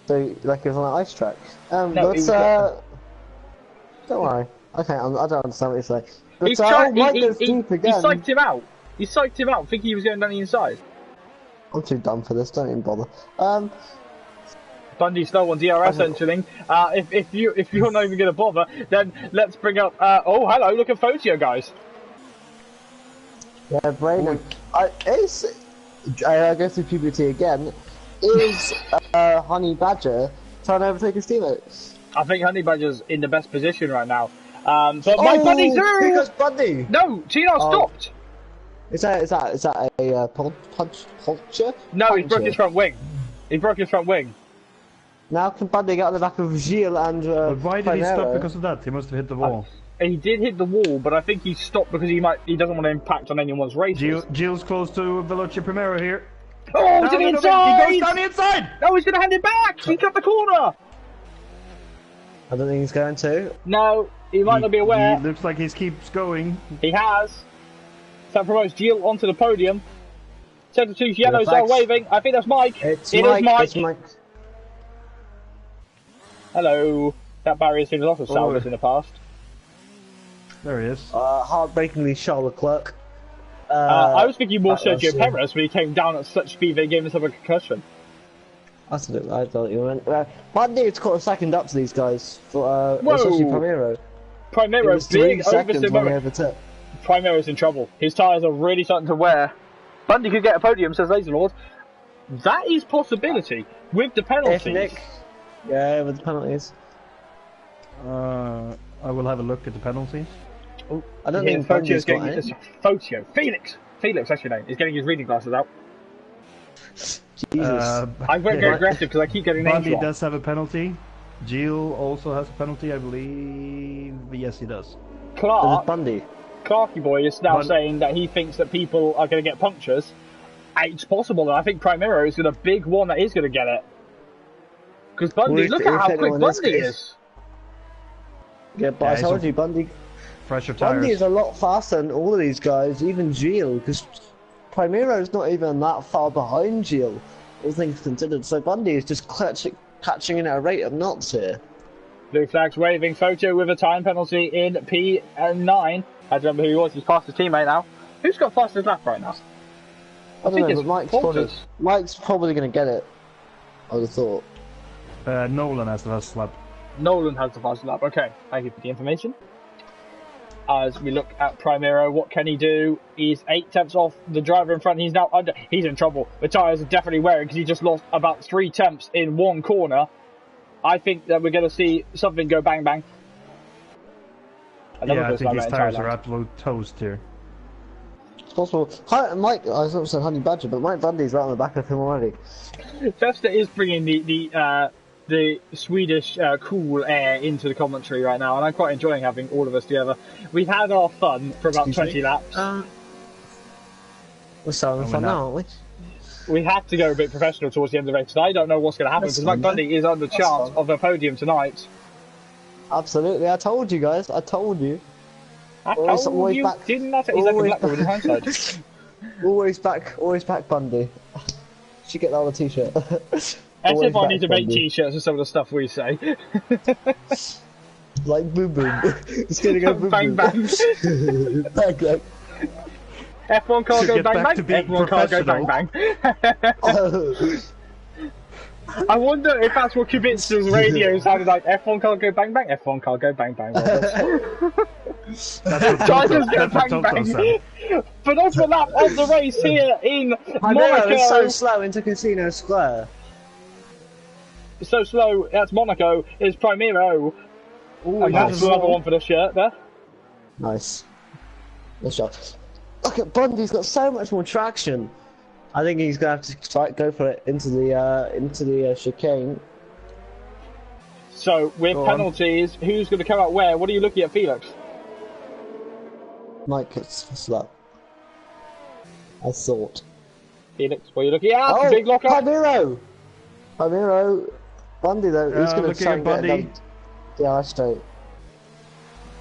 So, like it was on an ice track?
No,
don't worry. Okay, I don't understand what you're saying. But,
he psyched him out. He psyched him out, thinking he was going down the inside.
I'm too dumb for this. Don't even bother.
Bundy's slow on DRS entering. If you're not even going to bother, then let's bring up. Oh, hello! Look at Fotio, guys.
Yeah, Brayden. I go through puberty again. Is Honey Badger trying to overtake his teammates?
I think Honey Badger's in the best position right now. But Mike Bundy's through!
Here goes Bundy!
No, TNR stopped!
Is that a puncture?
No, he broke his front wing. He broke his front wing.
Now can Bundy get on the back of Gilles and
But why did he stop because of that? He must have hit the wall.
He did hit the wall, but I think he stopped because he doesn't want to impact on anyone's races.
Gilles close to Veloce Primero here.
Oh, to the inside!
He goes down the inside!
No, he's going to hand it back! He cut the corner!
I don't think he's going to.
No, he might not be aware.
He looks like he keeps going.
He has. So that promotes Gilles onto the podium. Centre 2's yellows are waving. I think that's Mike.
It's
It
Mike.
is Mike.
It's Mike.
Hello. That barrier's seen a lot of salvos in the past.
There he is.
Heartbreakingly Charles Leclerc.
I was thinking more Sergio Perez when he came down at such speed they gave himself a concussion.
That's what I thought you meant. But it's caught a second up to these guys, for, especially Primero.
Primero's big
overtook.
Primero's in trouble. His tyres are really starting to wear. Bundy could get a podium, says Laser Lord. That is possibility with the penalties.
Yeah, with the penalties.
I will have a look at the penalties.
Oh, I don't think Bundy's got any.
Felix, that's your name, is getting his reading glasses out.
Jesus.
I'm going to go aggressive because I keep getting names
Bundy
wrong.
does have a penalty. Gilles also has a penalty, I believe. Yes, he does.
Bundy.
Clarky boy is now saying that he thinks that people are going to get punctures. It's possible, and I think Primero is going to big one that is going to get it. Because Bundy, look at how quick Bundy is.
Yeah, but I told you, Bundy is a lot faster than all of these guys, even Gilles, because Primero's not even that far behind Gilles, all things considered. So Bundy is just catching in at a rate of knots here.
Blue flags waving. Photo with a time penalty in P9. I don't remember who he was. He's past his teammate now. Who's got fastest lap right now?
I don't know, but Mike's probably going to get it, I would have thought.
Nolan has the fastest lap.
Nolan has the fastest lap. Okay, thank you for the information. As we look at Primero, what can he do? He's 8 tenths off the driver in front. He's now under. He's in trouble. The tyres are definitely wearing because he just lost about 3 tenths in one corner. I think that we're going to see something go bang bang.
Yeah, I think his tyres are absolute toast here.
It's possible. Mike, I was going to say Honey Badger, but Mike Bundy's right on the back of him already.
Festa is bringing the Swedish cool air into the commentary right now, and I'm quite enjoying having all of us together. We've had our fun for about 20 laps.
We're starting fun now, aren't we?
We have to go a bit professional towards the end of the race, and I don't know what's going to happen, because Mike Bundy is on the chance of a podium tonight.
Absolutely, I told you guys, I told you.
Didn't matter, he's like a Blackpool in hindsight.
Always back Bundy. Should get that on a t-shirt.
As if I need to make t-shirts with some of the stuff we say.
Like boom boom. It's gonna go boom
bang
boom. Bang bang.
F1 car go bang bang. F1 car go bang bang. I wonder if that's what Kubica's radio sounded like. F1 car go bang bang. F1 car go bang bang.
That's what Toto said.
Penultimate lap of the race here in Monaco.
It's so slow into Casino Square.
So slow, that's Monaco, is Primero. Ooh, and that's another one for the shirt there.
Nice. Good shot. Look at Bundy's got so much more traction. I think he's gonna have to go for it into the chicane.
So with penalties, who's going to come out where? What are you looking at, Felix?
Mike, it's slow. I thought.
Felix, what are you looking at?
Oh,
big lockup.
Primero. Bundy though, he's going to try and get it. Yeah, straight.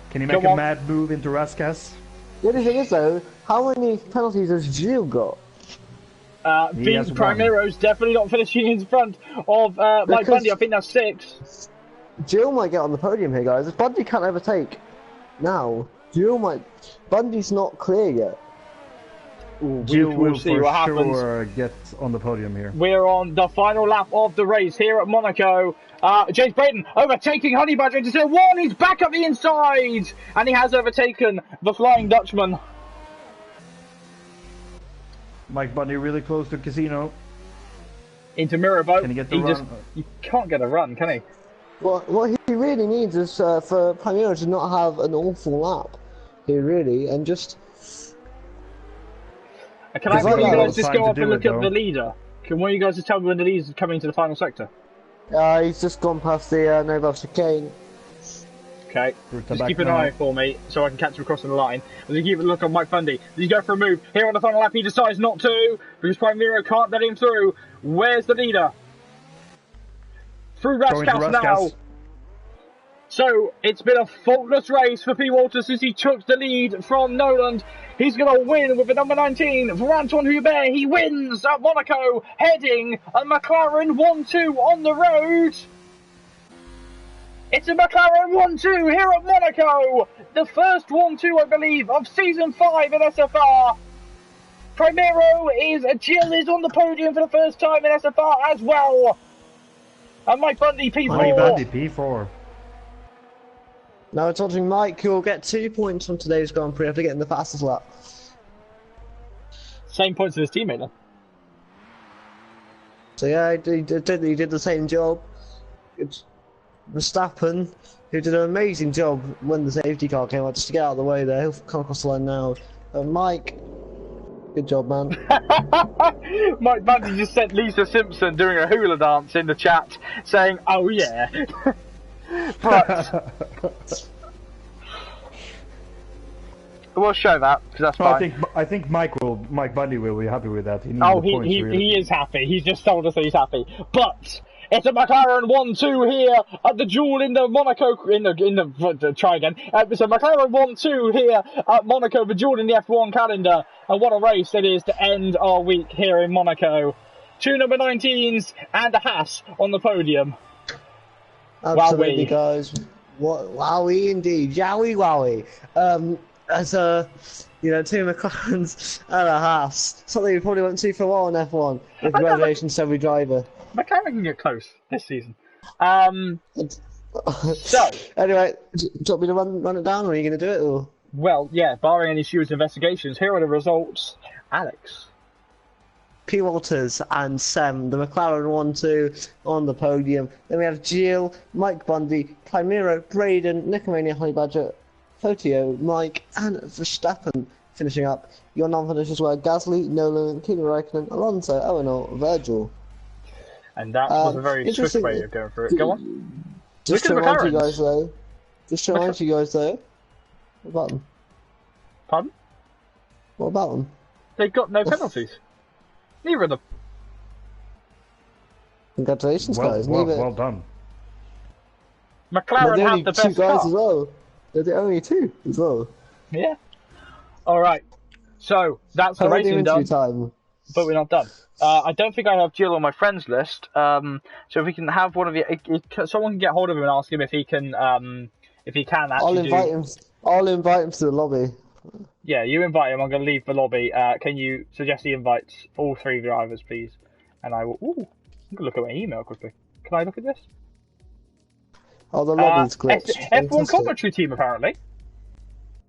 Can he make a mad move into Raskas?
The only thing is though, how many penalties has Gilles got?
Primero's definitely not finishing in front of Mike Bundy. I think that's 6.
Gilles might get on the podium here, guys. If Bundy can't overtake now, Gilles might. Bundy's not clear yet.
Gilles will see what happens. Get on the podium here.
We're on the final lap of the race here at Monaco. James Brayton overtaking Honey Badger into turn 1. He's back up the inside, and he has overtaken the Flying Dutchman.
Mike Bundy really close to Casino.
Into Mirabeau.
Can he get the run?
You can't get a run, can he?
Well, what he really needs is for Primero to not have an awful lap here, really, and just.
Can I have you guys just go up and look at the leader? Can one of you guys just tell me when the leader's coming to the final sector?
He's just gone past the Nobel chicane.
Okay, just keep an eye for me so I can catch him across the line. As you keep a look on Mike Bundy, does he go for a move? Here on the final lap, he decides not to because Primero can't let him through. Where's the leader? Through Raskas now. So it's been a faultless race for P. Walters as he took the lead from Noland. He's going to win with the number 19 for Antoine Hubert. He wins at Monaco, heading a McLaren 1-2 on the road. It's a McLaren 1-2 here at Monaco. The first 1-2, I believe, of Season 5 in SFR. Primero Jill is on the podium for the first time in SFR as well. And Mike Bundy, P4.
Mike Bundy, P4.
Now we're talking Mike, who will get 2 points from today's Grand Prix after getting the fastest lap.
Same points as his teammate then.
So yeah, he did the same job. It's Verstappen, who did an amazing job when the safety car came out, just to get out of the way there. He'll come across the line now. Mike, good job, man.
Mike Bundy just sent Lisa Simpson doing a hula dance in the chat, saying, "Oh yeah." But we'll show that because that's fine.
I think Mike Bundy will be happy with that.
He is happy. He's just told us that he's happy. But it's a McLaren 1-2 here at the duel in the Monaco try again. It's a McLaren 1-2 here at Monaco, the duel in the F1 calendar, and what a race it is to end our week here in Monaco. 2 number 19s and a Haas on the podium.
Absolutely,
Wowee.
guys. Wowie indeed. Yowie wowie. As two McLarens and a Haas. Something we probably won't see for a while in F1. Congratulations to every driver.
McLaren can get close this season. So
anyway, do you want me to run it down, or are you going to do it? Or?
Well, yeah, barring any serious investigations, here are the results. Alex.
P. Walters and Sem, the McLaren 1-2 on the podium. Then we have Jill, Mike Bundy, Primero, Braden, Nicomania, Honey Badger, Fotio, Mike, and Verstappen finishing up. Your non-finishers were Gasly, Nolan, Kimi Räikkönen, Alonso, Owenall, Virgil.
And that was a very swift way of going through it. Go on.
Just to remind you guys though. What about them?
Pardon?
What about them?
They've got no penalties. Neither of them.
Congratulations, guys.
Well done.
McLaren have the best
two guys
car.
as well. They're the only two as well.
Yeah. All right. So that's the racing done.
Time.
But we're not done. I don't think I have Jill on my friends list. So if we can have one of you, someone can get hold of him and ask him if he can actually.
I'll invite him. I'll invite him to the lobby.
Yeah, you invite him. I'm going to leave the lobby. Can you suggest he invites all 3 drivers, please? And I will. Ooh, I'm going to look at my email quickly. Can I look at this?
Oh, the lobby's glitched.
F1 commentary team, apparently.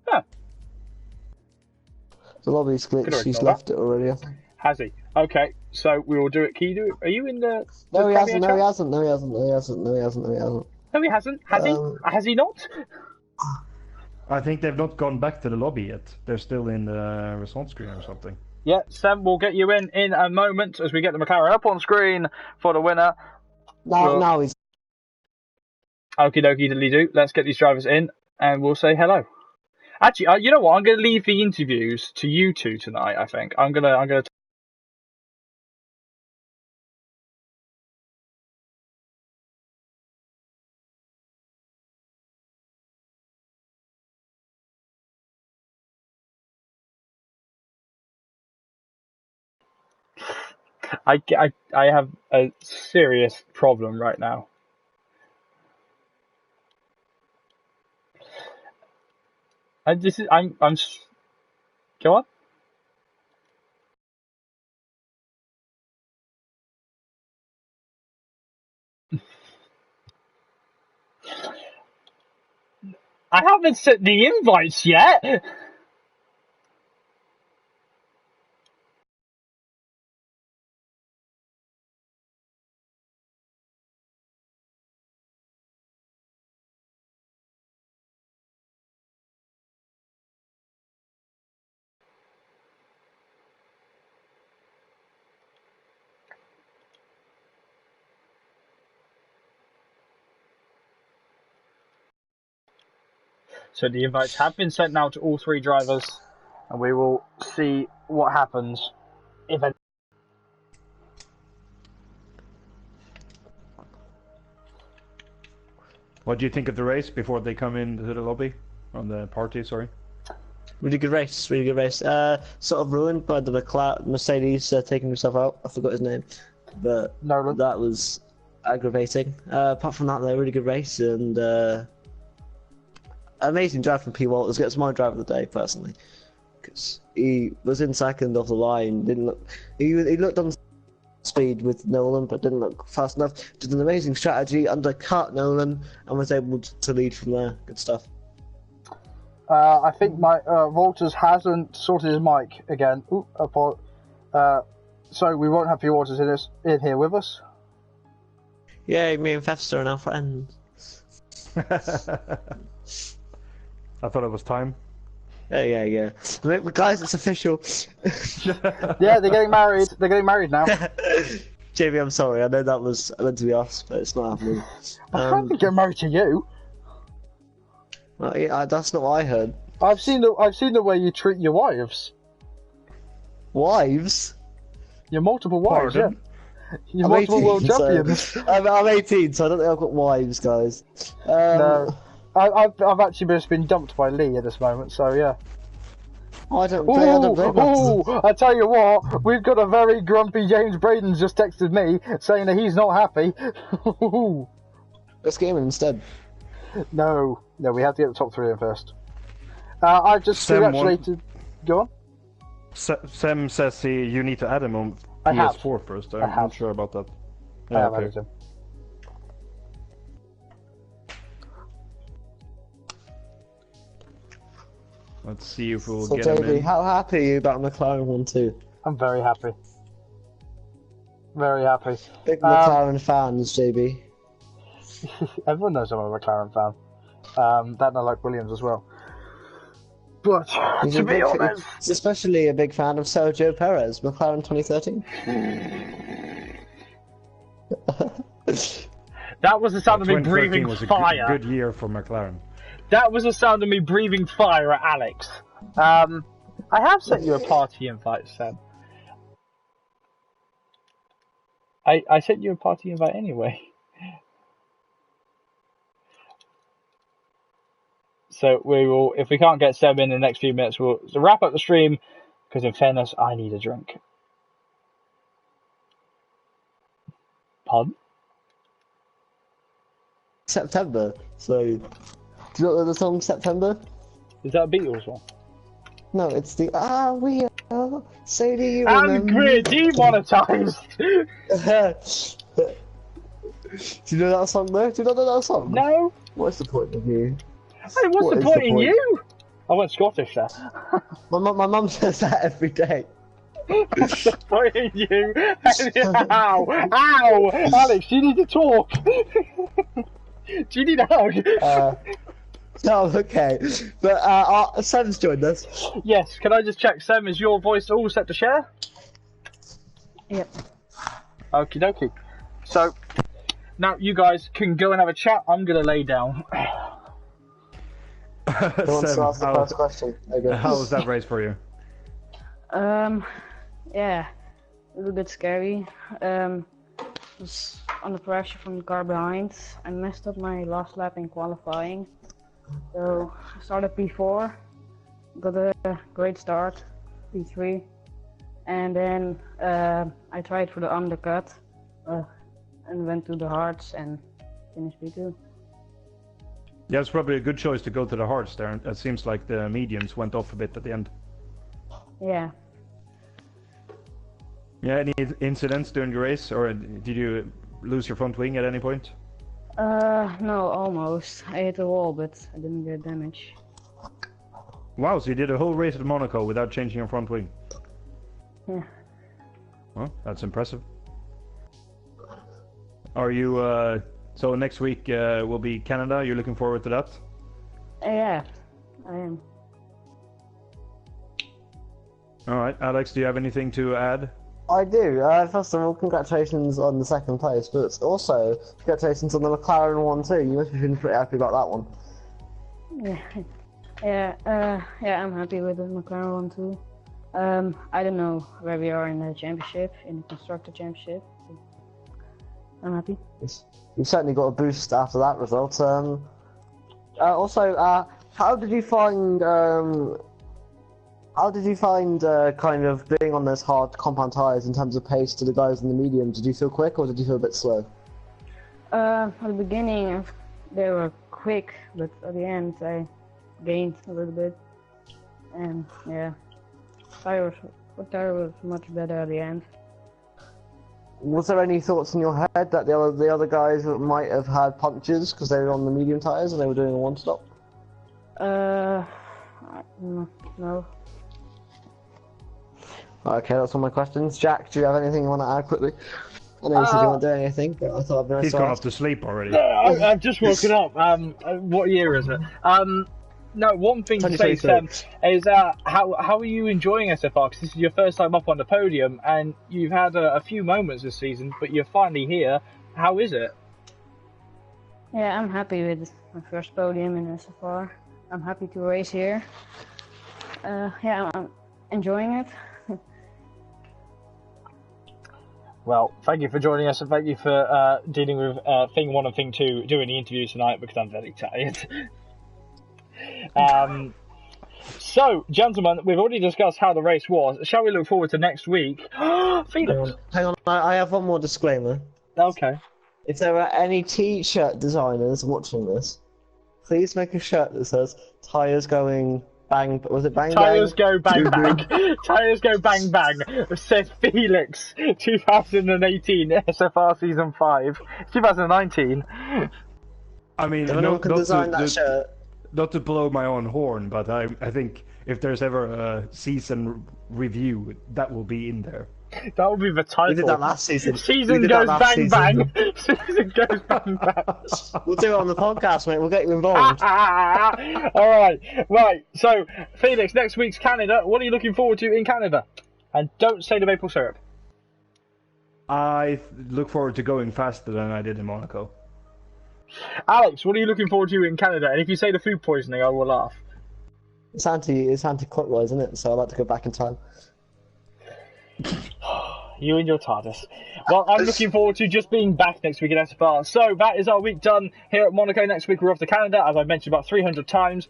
Huh.
The lobby's glitched. He's left it already, I think.
Has he? Okay, so we will do it. Can you do it? Are you in the?
No, he hasn't. No, he hasn't. No, he hasn't. No, he hasn't. No, he hasn't. No, he hasn't.
No, he hasn't. Has he? Has he not?
I think they've not gone back to the lobby yet. They're still in the response screen or something.
Yeah, Sam, we'll get you in a moment as we get the McLaren up on screen for the winner.
Now he's.
Okie dokie diddly do. Let's get these drivers in and we'll say hello. Actually, you know what? I'm going to leave the interviews to you two tonight. I think I'm gonna. I have a serious problem right now. I'm go on. I haven't sent the invites yet. So the invites have been sent now to all 3 drivers, and we will see what happens. If any...
What do you think of the race before they come into the lobby? On the party, sorry.
Really good race, really good race. Sort of ruined by the Mercedes taking himself out. I forgot his name, but
Nolan.
that was aggravating. Apart from that, though, really good race and amazing drive from P. Walters. Gets my drive of the day personally because he was in second off the line. Didn't look. He looked on speed with Nolan, but didn't look fast enough. Did an amazing strategy, undercut Nolan, and was able to lead from there. Good stuff.
I think my Walters hasn't sorted his mic again. So we won't have P. Walters in here with us.
Yay, me and Fester are now friends.
I thought it was time.
Yeah. Guys, it's official.
Yeah, they're getting married. They're getting married now.
JB, I'm sorry. I know that was meant to be us, but it's not happening.
I can't be getting married to you.
Well, yeah, that's not what I heard.
I've seen the way you treat your wives.
Wives?
Your multiple wives,
Pardon?
yeah. Your
I'm
multiple
18,
world champions.
So I'm 18, so I don't think I've got wives, guys.
No, I've actually just been dumped by Lee at this moment, so yeah.
I don't blame that.
I tell you what, we've got a very grumpy James Braden's just texted me saying that he's not happy.
Let's game him instead.
No, we have to get the top 3 in first. I've just congratulated. Go on.
Sam says you need to add him on
I have.
PS4 first. I'm
I have.
not sure about that.
I have added him.
Let's see if we'll
So,
get him
JB,
in.
how happy are you about McLaren 1-2?
I'm very happy. Very happy.
Big McLaren fans, JB.
Everyone knows I'm a McLaren fan. That and I like Williams as well. But to be honest,
He's especially a big fan of Sergio Perez, McLaren 2013.
that was the sound of me
2013
breathing
was a
fire.
good year for McLaren.
That was the sound of me breathing fire at Alex. I have sent you a party invite, Sam. I sent you a party invite anyway. So we will, if we can't get Sam in the next few minutes, we'll wrap up the stream, because in fairness, I need a drink. Pardon?
September, so... Do you know the song September?
Is that a Beatles one?
No, it's the we are, so do you
And
remember?
we're demonetized!
Do you know that song though? Do you not know that song?
No?
What's the point of you?
Hey, what's
What
the
is
point
the
in
point?
you? I went Scottish there.
My mum says that every day.
What's the point in you? Ow! Ow! Alex, you need to talk! Do you need a hug?
No, okay. But Sam's joined us.
Yes, can I just check, Sam, is your voice all set to share?
Yep.
Okie dokie. So, now you guys can go and have a chat. I'm going to lay down.
Who wants to ask the first question? Okay.
How was that race for you?
Yeah, a little bit scary. Was under pressure from the car behind. I messed up my last lap in qualifying. So I started P4, got a great start, P3, and then I tried for the undercut and went to the hards and finished P2.
Yeah, it's probably a good choice to go to the hards there. It seems like the mediums went off a bit at the end.
Yeah.
Yeah, any incidents during the race, or did you lose your front wing at any point?
No, almost. I hit the wall, but I didn't get damage.
Wow, so you did a whole race at Monaco without changing your front wing?
Yeah.
Well, that's impressive. Are you, so next week will be Canada, you're looking forward to that?
Yeah, I am.
Alright, Alex, do you have anything to add?
I do. First of all, congratulations on the second place, but also congratulations on the McLaren one too. You must have been pretty happy about that one.
Yeah, I'm happy with the McLaren one too. I don't know where we are in the championship, in the constructor championship. I'm happy.
You certainly got a boost after that result. Also, how did you find kind of being on those hard compound tyres in terms of pace to the guys in the medium? Did you feel quick or did you feel a bit slow?
At the beginning, they were quick, but at the end, I gained a little bit. And yeah, tire was much better at the end.
Was there any thoughts in your head that the other guys might have had punctures because they were on the medium tyres and they were doing a one-stop?
No.
Okay, that's all my questions. Jack, do you have anything you want to add quickly? I know you said you weren't doing anything, but I thought I'd be nice
He's
to
gone
ask.
off to sleep already.
I've just woken up. What year is it? No, one thing to say, Sam, is how are you enjoying SFR? Because this is your first time up on the podium, and you've had a few moments this season, but you're finally here. How is it?
Yeah, I'm happy with my first podium in SFR. I'm happy to race here. Yeah, I'm enjoying it.
Well, thank you for joining us, and thank you for dealing with thing 1 and thing 2 doing the interview tonight, because I'm very tired. So, gentlemen, we've already discussed how the race was. Shall we look forward to next week? Felix!
Hang on, I have one more disclaimer.
Okay.
If there are any t-shirt designers watching this, please make a shirt that says "Tires going bang." Was it bang
Tires
bang?
go bang bang. Tires go bang bang. Says Felix. 2018 SFR Season 5. 2019.
I mean,
If anyone can design that shirt.
Not to blow my own horn, but I think if there's ever a season review, that will be in there.
That will be the title.
We did that last season.
Season goes bang bang. Season goes bang bang.
We'll do it on the podcast, mate. We'll get you involved.
All right. Right. So, Felix, next week's Canada. What are you looking forward to in Canada? And don't say the maple syrup.
I look forward to going faster than I did in Monaco.
Alex, what are you looking forward to in Canada? And if you say the food poisoning, I will laugh.
It's anti-clockwise, isn't it? So I like to go back in time.
You and your TARDIS. Well, I'm looking forward to just being back next week at SFR. So that is our week done here at Monaco. Next week we're off to Canada, as I've mentioned about 300 times.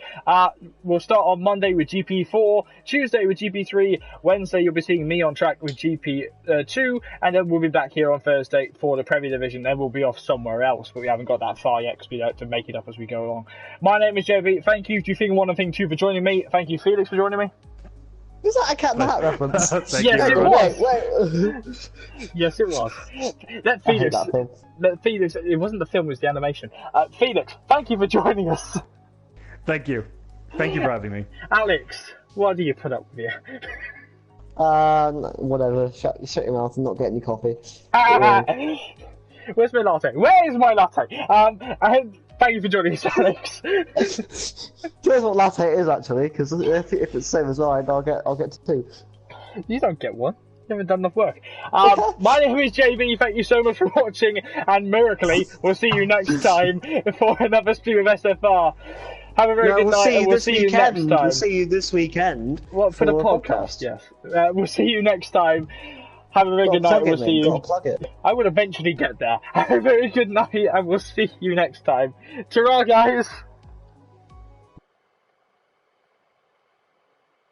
We'll start on Monday with GP4, Tuesday with GP3, Wednesday you'll be seeing me on track with GP2, and then we'll be back here on Thursday for the Premier Division. Then we'll be off somewhere else, but we haven't got that far yet because we have to make it up as we go along. My name is JB. Thank you to Thing 1 and Thing 2 for joining me. Thank you, Felix, for joining me.
Is that a Cat in the Hat reference?
Yes, it was.
Wait.
Yes, it was. Let Felix. It wasn't the film; it was the animation. Felix, thank you for joining us.
Thank you. Thank you for having me.
Alex, what do you put up with you?
Whatever. Shut your mouth and not get any coffee.
Where's my latte? Where is my latte? Thank you for joining us, Alex.
Here's what latte is actually, because if it's the same as mine, I'll get 2.
You don't get one. You haven't done enough work. My name is JB. Thank you so much for watching, and miraculously, we'll see you next time for another stream of SFR. Have a very good night, and we'll see you next time.
We'll see you this weekend.
What, for the podcast? Yes. We'll see you next time. Have a very good night, and we'll see you.
Plug it.
I will eventually get there. Have a very good night, and we'll see you next time. Ta-ra, guys!